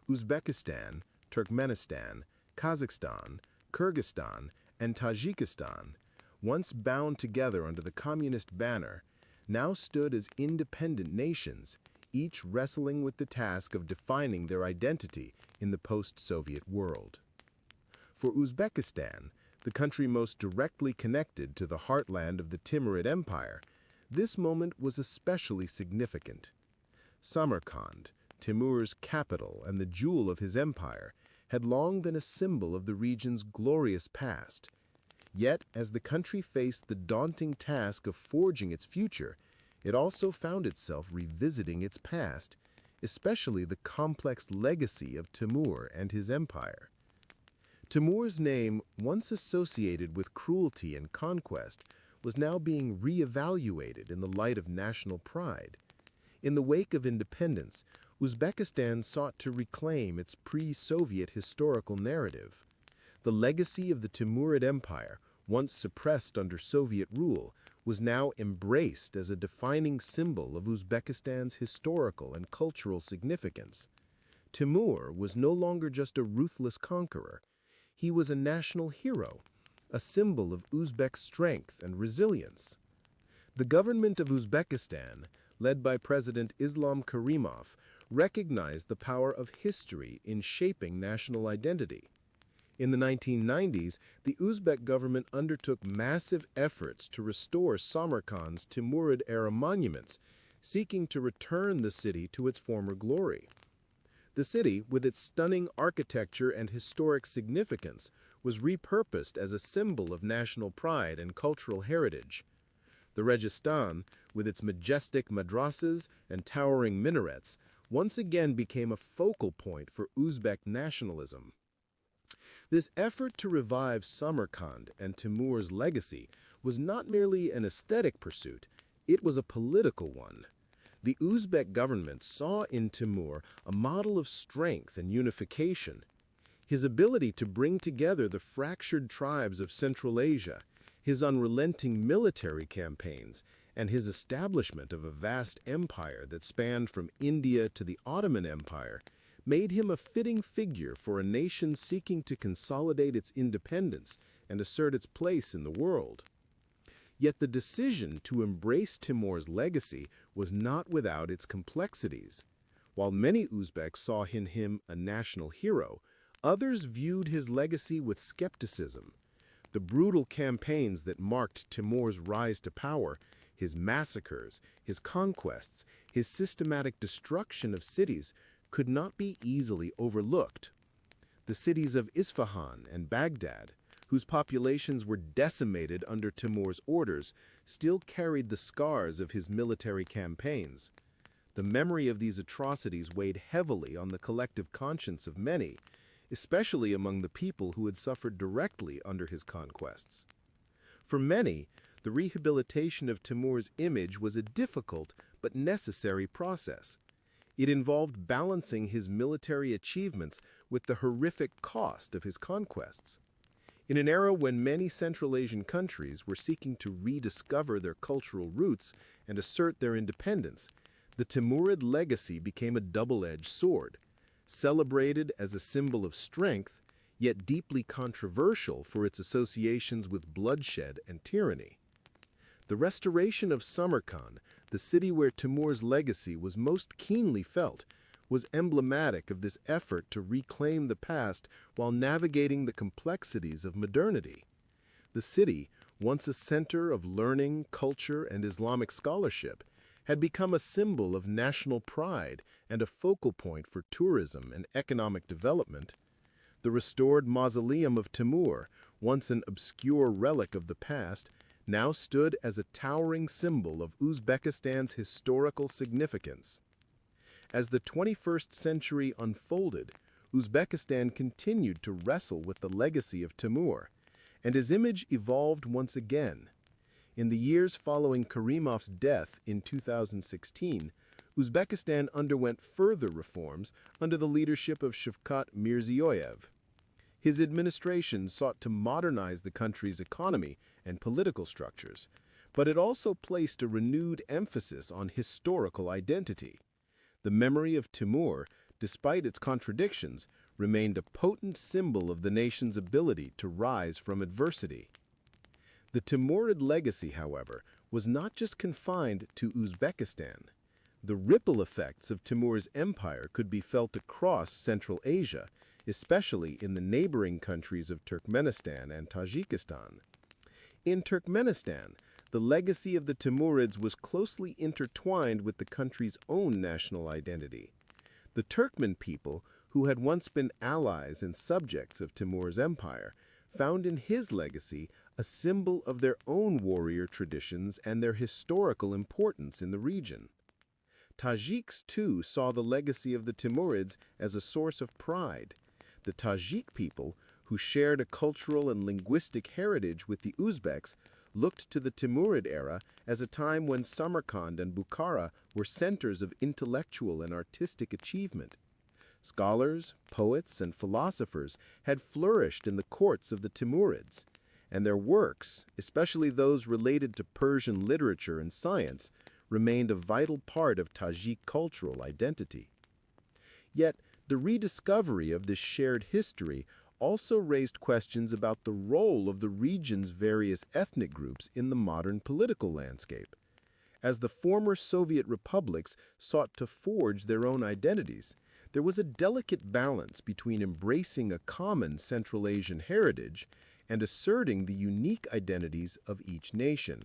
Uzbekistan, Turkmenistan, Kazakhstan, Kyrgyzstan, and Tajikistan, once bound together under the communist banner, now stood as independent nations, each wrestling with the task of defining their identity in the post-Soviet world. For Uzbekistan, the country most directly connected to the heartland of the Timurid Empire, this moment was especially significant. Samarkand, Timur's capital and the jewel of his empire, had long been a symbol of the region's glorious past. Yet, as the country faced the daunting task of forging its future, it also found itself revisiting its past, especially the complex legacy of Timur and his empire. Timur's name, once associated with cruelty and conquest, was now being re-evaluated in the light of national pride. In the wake of independence, Uzbekistan sought to reclaim its pre-Soviet historical narrative. The legacy of the Timurid Empire, once suppressed under Soviet rule, was now embraced as a defining symbol of Uzbekistan's historical and cultural significance. Timur was no longer just a ruthless conqueror. He was a national hero, a symbol of Uzbek strength and resilience. The government of Uzbekistan, led by President Islam Karimov, recognized the power of history in shaping national identity. In the 1990s, the Uzbek government undertook massive efforts to restore Samarkand's Timurid-era monuments, seeking to return the city to its former glory. The city, with its stunning architecture and historic significance, was repurposed as a symbol of national pride and cultural heritage. The Registan, with its majestic madrasas and towering minarets, once again became a focal point for Uzbek nationalism. This effort to revive Samarkand and Timur's legacy was not merely an aesthetic pursuit, it was a political one. The Uzbek government saw in Timur a model of strength and unification. His ability to bring together the fractured tribes of Central Asia, his unrelenting military campaigns, and his establishment of a vast empire that spanned from India to the Ottoman Empire made him a fitting figure for a nation seeking to consolidate its independence and assert its place in the world. Yet the decision to embrace Timur's legacy was not without its complexities. While many Uzbeks saw in him a national hero, others viewed his legacy with skepticism. The brutal campaigns that marked Timur's rise to power, his massacres, his conquests, his systematic destruction of cities, could not be easily overlooked. The cities of Isfahan and Baghdad, whose populations were decimated under Timur's orders, still carried the scars of his military campaigns. The memory of these atrocities weighed heavily on the collective conscience of many, especially among the people who had suffered directly under his conquests. For many, the rehabilitation of Timur's image was a difficult but necessary process. It involved balancing his military achievements with the horrific cost of his conquests. In an era when many Central Asian countries were seeking to rediscover their cultural roots and assert their independence, the Timurid legacy became a double-edged sword, celebrated as a symbol of strength, yet deeply controversial for its associations with bloodshed and tyranny. The restoration of Samarkand, the city where Timur's legacy was most keenly felt, was emblematic of this effort to reclaim the past while navigating the complexities of modernity. The city, once a center of learning, culture, and Islamic scholarship, had become a symbol of national pride and a focal point for tourism and economic development. The restored mausoleum of Timur, once an obscure relic of the past, now stood as a towering symbol of Uzbekistan's historical significance. As the 21st century unfolded, Uzbekistan continued to wrestle with the legacy of Timur, and his image evolved once again. In the years following Karimov's death in 2016, Uzbekistan underwent further reforms under the leadership of Shavkat Mirziyoyev. His administration sought to modernize the country's economy and political structures, but it also placed a renewed emphasis on historical identity. The memory of Timur, despite its contradictions, remained a potent symbol of the nation's ability to rise from adversity. The Timurid legacy, however, was not just confined to Uzbekistan. The ripple effects of Timur's empire could be felt across Central Asia, especially in the neighboring countries of Turkmenistan and Tajikistan. In Turkmenistan, the legacy of the Timurids was closely intertwined with the country's own national identity. The Turkmen people, who had once been allies and subjects of Timur's empire, found in his legacy a symbol of their own warrior traditions and their historical importance in the region. Tajiks, too, saw the legacy of the Timurids as a source of pride. The Tajik people, who shared a cultural and linguistic heritage with the Uzbeks, looked to the Timurid era as a time when Samarkand and Bukhara were centers of intellectual and artistic achievement. Scholars, poets, and philosophers had flourished in the courts of the Timurids, and their works, especially those related to Persian literature and science, remained a vital part of Tajik cultural identity. Yet, the rediscovery of this shared history also raised questions about the role of the region's various ethnic groups in the modern political landscape. As the former Soviet republics sought to forge their own identities, there was a delicate balance between embracing a common Central Asian heritage and asserting the unique identities of each nation.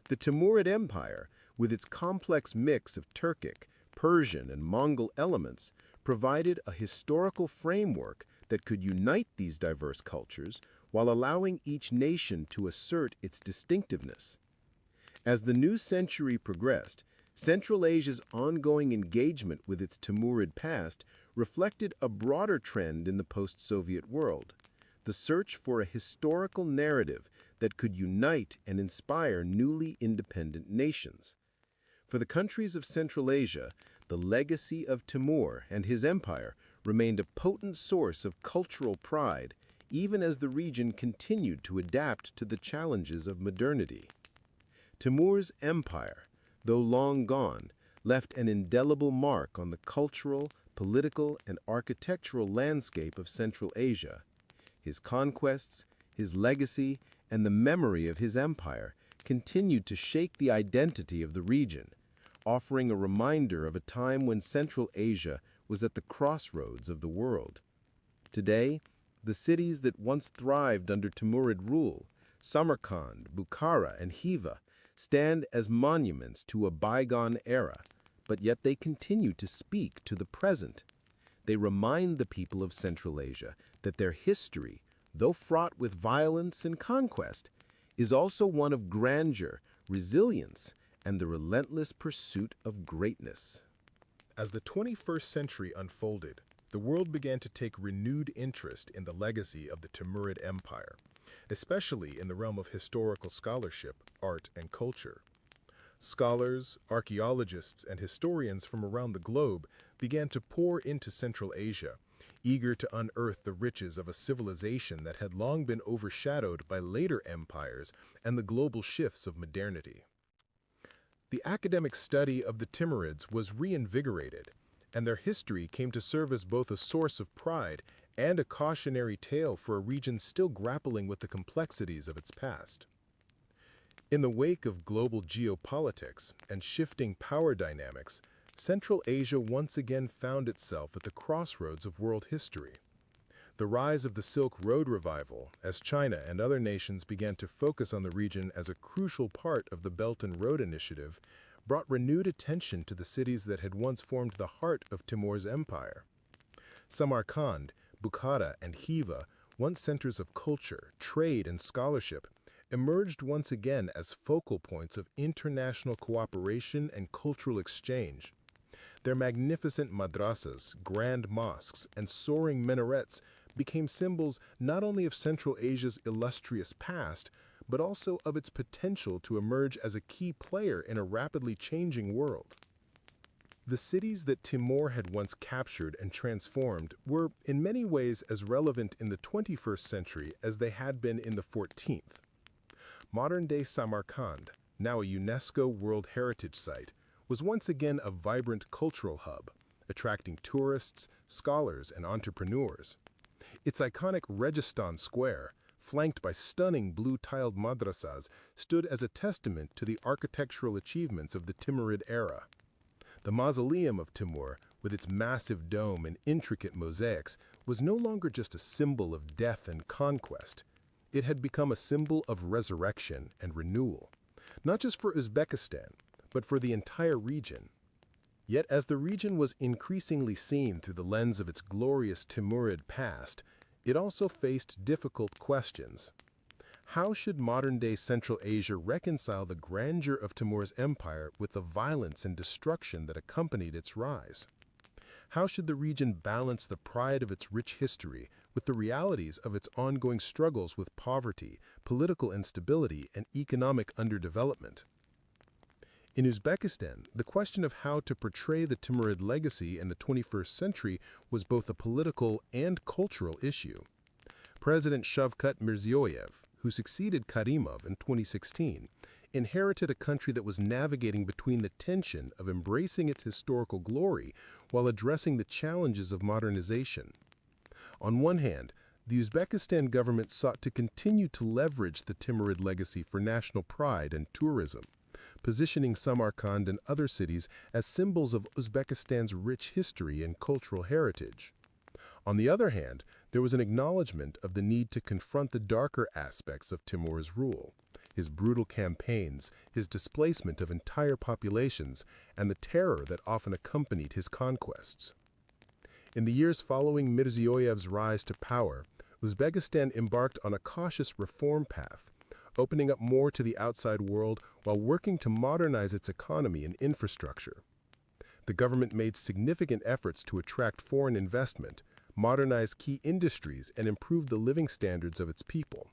The Timurid Empire, with its complex mix of Turkic, Persian, and Mongol elements, provided a historical framework that could unite these diverse cultures while allowing each nation to assert its distinctiveness. As the new century progressed, Central Asia's ongoing engagement with its Timurid past reflected a broader trend in the post-Soviet world: the search for a historical narrative that could unite and inspire newly independent nations. For the countries of Central Asia, the legacy of Timur and his empire remained a potent source of cultural pride, even as the region continued to adapt to the challenges of modernity. Timur's empire, though long gone, left an indelible mark on the cultural, political, and architectural landscape of Central Asia. His conquests, his legacy, and the memory of his empire continued to shape the identity of the region, offering a reminder of a time when Central Asia was at the crossroads of the world. Today, the cities that once thrived under Timurid rule, Samarkand, Bukhara, and Khiva, stand as monuments to a bygone era, but yet they continue to speak to the present. They remind the people of Central Asia that their history, though fraught with violence and conquest, is also one of grandeur, resilience, and the relentless pursuit of greatness. As the 21st century unfolded, the world began to take renewed interest in the legacy of the Timurid Empire, especially in the realm of historical scholarship, art, and culture. Scholars, archaeologists, and historians from around the globe began to pour into Central Asia, eager to unearth the riches of a civilization that had long been overshadowed by later empires and the global shifts of modernity. The academic study of the Timurids was reinvigorated, and their history came to serve as both a source of pride and a cautionary tale for a region still grappling with the complexities of its past. In the wake of global geopolitics and shifting power dynamics, Central Asia once again found itself at the crossroads of world history. The rise of the Silk Road revival, as China and other nations began to focus on the region as a crucial part of the Belt and Road Initiative, brought renewed attention to the cities that had once formed the heart of Timur's empire. Samarkand, Bukhara, and Khiva, once centers of culture, trade, and scholarship, emerged once again as focal points of international cooperation and cultural exchange. Their magnificent madrasas, grand mosques, and soaring minarets became symbols not only of Central Asia's illustrious past, but also of its potential to emerge as a key player in a rapidly changing world. The cities that Timur had once captured and transformed were, in many ways, as relevant in the 21st century as they had been in the 14th. Modern-day Samarkand, now a UNESCO World Heritage Site, was once again a vibrant cultural hub, attracting tourists, scholars, and entrepreneurs. Its iconic Registan Square, flanked by stunning blue-tiled madrasas, stood as a testament to the architectural achievements of the Timurid era. The mausoleum of Timur, with its massive dome and intricate mosaics, was no longer just a symbol of death and conquest. It had become a symbol of resurrection and renewal, not just for Uzbekistan, but for the entire region. Yet as the region was increasingly seen through the lens of its glorious Timurid past, it also faced difficult questions. How should modern-day Central Asia reconcile the grandeur of Timur's empire with the violence and destruction that accompanied its rise? How should the region balance the pride of its rich history with the realities of its ongoing struggles with poverty, political instability, and economic underdevelopment? In Uzbekistan, the question of how to portray the Timurid legacy in the 21st century was both a political and cultural issue. President Shavkat Mirziyoyev, who succeeded Karimov in 2016, inherited a country that was navigating between the tension of embracing its historical glory while addressing the challenges of modernization. On one hand, the Uzbekistan government sought to continue to leverage the Timurid legacy for national pride and tourism, positioning Samarkand and other cities as symbols of Uzbekistan's rich history and cultural heritage. On the other hand, there was an acknowledgement of the need to confront the darker aspects of Timur's rule, his brutal campaigns, his displacement of entire populations, and the terror that often accompanied his conquests. In the years following Mirziyoyev's rise to power, Uzbekistan embarked on a cautious reform path, opening up more to the outside world while working to modernize its economy and infrastructure. The government made significant efforts to attract foreign investment, modernize key industries, and improve the living standards of its people.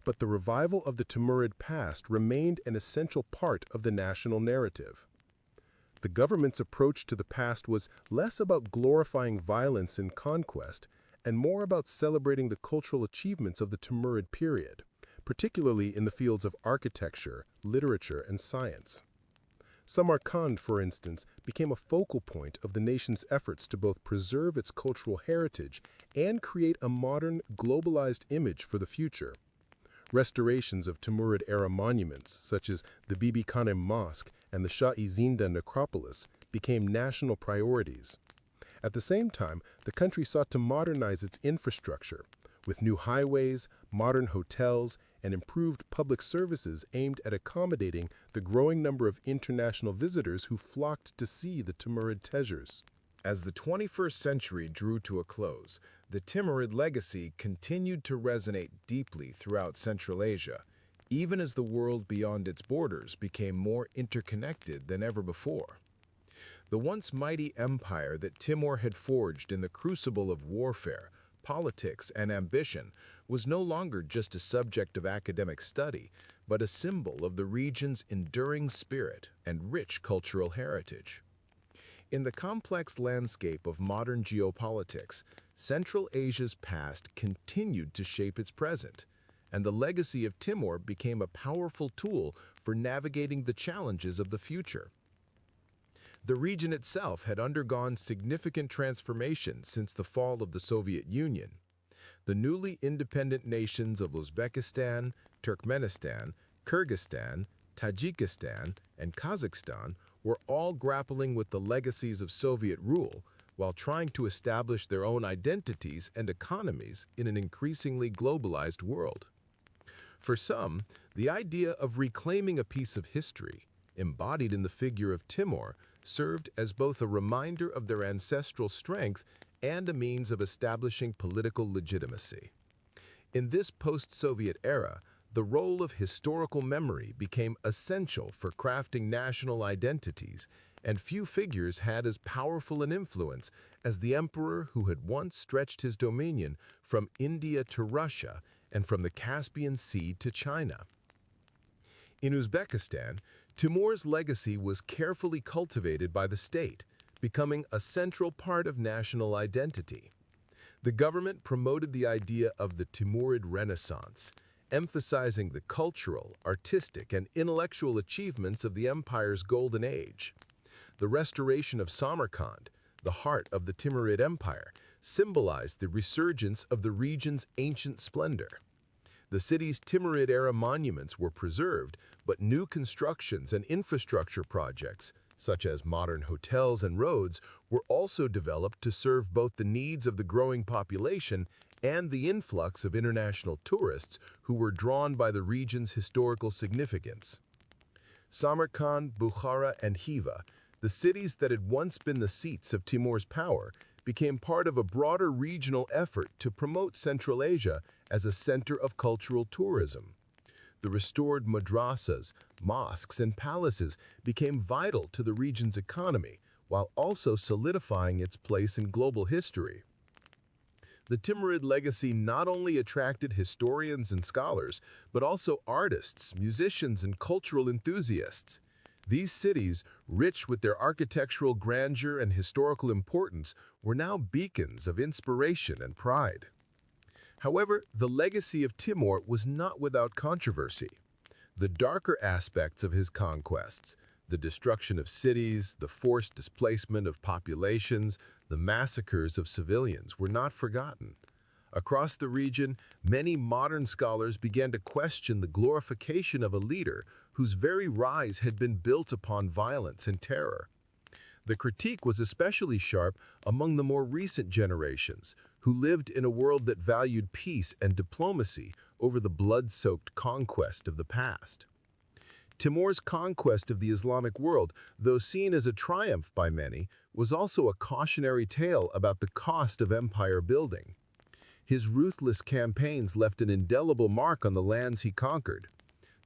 But the revival of the Timurid past remained an essential part of the national narrative. The government's approach to the past was less about glorifying violence and conquest and more about celebrating the cultural achievements of the Timurid period, particularly in the fields of architecture, literature, and science. Samarkand, for instance, became a focal point of the nation's efforts to both preserve its cultural heritage and create a modern, globalized image for the future. Restorations of Timurid-era monuments, such as the Bibi Khanem Mosque and the Shah-i-Zinda necropolis, became national priorities. At the same time, the country sought to modernize its infrastructure, with new highways, modern hotels, and improved public services aimed at accommodating the growing number of international visitors who flocked to see the Timurid treasures. As the 21st century drew to a close, the Timurid legacy continued to resonate deeply throughout Central Asia, even as the world beyond its borders became more interconnected than ever before. The once mighty empire that Timur had forged in the crucible of warfare, politics, and ambition was no longer just a subject of academic study, but a symbol of the region's enduring spirit and rich cultural heritage. In the complex landscape of modern geopolitics, Central Asia's past continued to shape its present, and the legacy of Timur became a powerful tool for navigating the challenges of the future. The region itself had undergone significant transformation since the fall of the Soviet Union. The newly independent nations of Uzbekistan, Turkmenistan, Kyrgyzstan, Tajikistan, and Kazakhstan were all grappling with the legacies of Soviet rule while trying to establish their own identities and economies in an increasingly globalized world. For some, the idea of reclaiming a piece of history, embodied in the figure of Timur, served as both a reminder of their ancestral strength and a means of establishing political legitimacy. In this post-Soviet era, the role of historical memory became essential for crafting national identities, and few figures had as powerful an influence as the emperor who had once stretched his dominion from India to Russia and from the Caspian Sea to China. In Uzbekistan, Timur's legacy was carefully cultivated by the state, becoming a central part of national identity. The government promoted the idea of the Timurid Renaissance, emphasizing the cultural, artistic, and intellectual achievements of the empire's golden age. The restoration of Samarkand, the heart of the Timurid Empire, symbolized the resurgence of the region's ancient splendor. The city's Timurid-era monuments were preserved, but new constructions and infrastructure projects, such as modern hotels and roads, were also developed to serve both the needs of the growing population and the influx of international tourists who were drawn by the region's historical significance. Samarkand, Bukhara, and Khiva, the cities that had once been the seats of Timur's power, became part of a broader regional effort to promote Central Asia as a center of cultural tourism. The restored madrasas, mosques, and palaces became vital to the region's economy, while also solidifying its place in global history. The Timurid legacy not only attracted historians and scholars, but also artists, musicians, and cultural enthusiasts. These cities, rich with their architectural grandeur and historical importance, were now beacons of inspiration and pride. However, the legacy of Timur was not without controversy. The darker aspects of his conquests, the destruction of cities, the forced displacement of populations, the massacres of civilians, were not forgotten. Across the region, many modern scholars began to question the glorification of a leader whose very rise had been built upon violence and terror. The critique was especially sharp among the more recent generations, who lived in a world that valued peace and diplomacy over the blood-soaked conquest of the past. Timur's conquest of the Islamic world, though seen as a triumph by many, was also a cautionary tale about the cost of empire building. His ruthless campaigns left an indelible mark on the lands he conquered.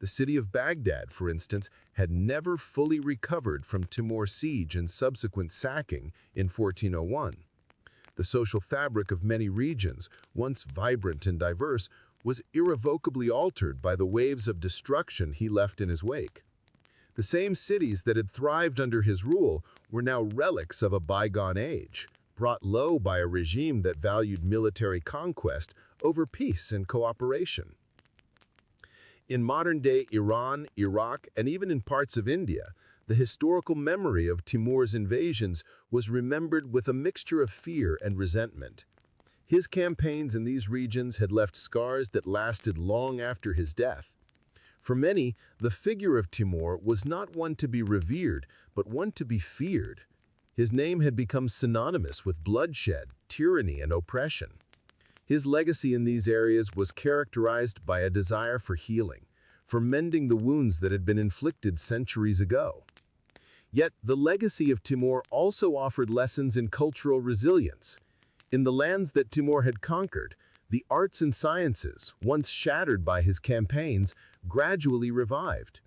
The city of Baghdad, for instance, had never fully recovered from Timur's siege and subsequent sacking in 1401. The social fabric of many regions, once vibrant and diverse, was irrevocably altered by the waves of destruction he left in his wake. The same cities that had thrived under his rule were now relics of a bygone age, brought low by a regime that valued military conquest over peace and cooperation. In modern-day Iran, Iraq, and even in parts of India, the historical memory of Timur's invasions was remembered with a mixture of fear and resentment. His campaigns in these regions had left scars that lasted long after his death. For many, the figure of Timur was not one to be revered, but one to be feared. His name had become synonymous with bloodshed, tyranny, and oppression. His legacy in these areas was characterized by a desire for healing, for mending the wounds that had been inflicted centuries ago. Yet, the legacy of Timur also offered lessons in cultural resilience. In the lands that Timur had conquered, the arts and sciences, once shattered by his campaigns, gradually revived.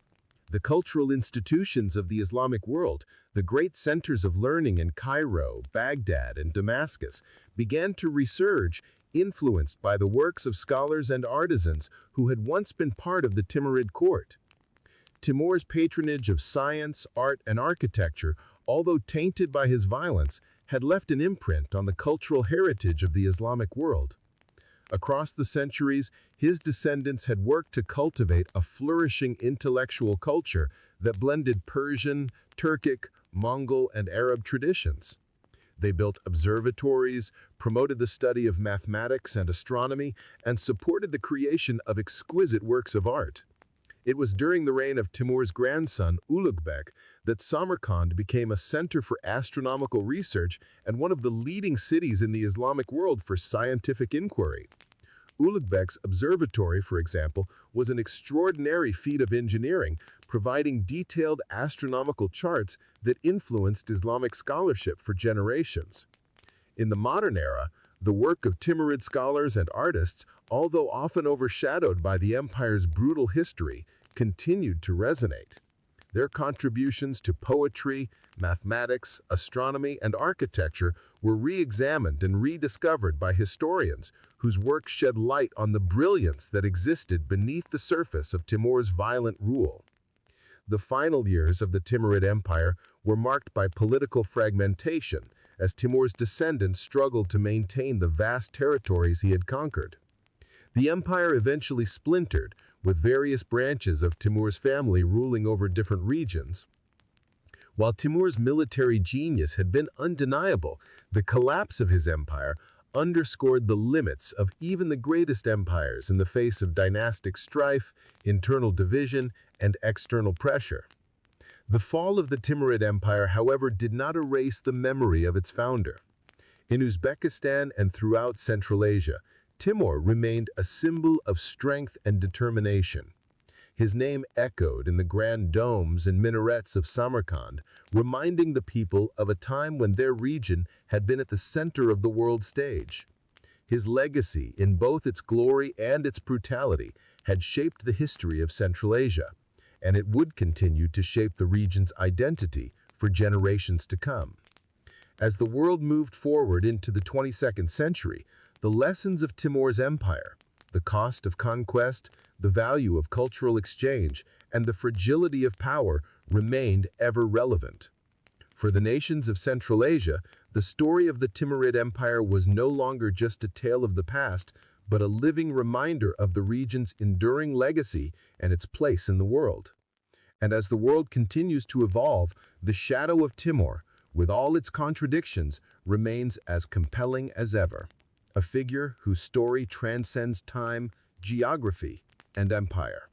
The cultural institutions of the Islamic world, the great centers of learning in Cairo, Baghdad, and Damascus, began to resurge, influenced by the works of scholars and artisans who had once been part of the Timurid court. Timur's patronage of science, art, and architecture, although tainted by his violence, had left an imprint on the cultural heritage of the Islamic world. Across the centuries, his descendants had worked to cultivate a flourishing intellectual culture that blended Persian, Turkic, Mongol, and Arab traditions. They built observatories, promoted the study of mathematics and astronomy, and supported the creation of exquisite works of art. It was during the reign of Timur's grandson, Ulugh that Samarkand became a center for astronomical research and one of the leading cities in the Islamic world for scientific inquiry. Ulugh observatory, for example, was an extraordinary feat of engineering, providing detailed astronomical charts that influenced Islamic scholarship for generations. In the modern era, the work of Timurid scholars and artists, although often overshadowed by the empire's brutal history, continued to resonate. Their contributions to poetry, mathematics, astronomy, and architecture were re-examined and rediscovered by historians whose work shed light on the brilliance that existed beneath the surface of Timur's violent rule. The final years of the Timurid Empire were marked by political fragmentation as Timur's descendants struggled to maintain the vast territories he had conquered. The empire eventually splintered, with various branches of Timur's family ruling over different regions. While Timur's military genius had been undeniable, the collapse of his empire underscored the limits of even the greatest empires in the face of dynastic strife, internal division, and external pressure. The fall of the Timurid Empire, however, did not erase the memory of its founder. In Uzbekistan and throughout Central Asia, Timur remained a symbol of strength and determination. His name echoed in the grand domes and minarets of Samarkand, reminding the people of a time when their region had been at the center of the world stage. His legacy, in both its glory and its brutality, had shaped the history of Central Asia, and it would continue to shape the region's identity for generations to come. As the world moved forward into the 22nd century, the lessons of Timur's empire, the cost of conquest, the value of cultural exchange, and the fragility of power remained ever relevant. For the nations of Central Asia, the story of the Timurid Empire was no longer just a tale of the past, but a living reminder of the region's enduring legacy and its place in the world. And as the world continues to evolve, the shadow of Timur, with all its contradictions, remains as compelling as ever. A figure whose story transcends time, geography, and empire.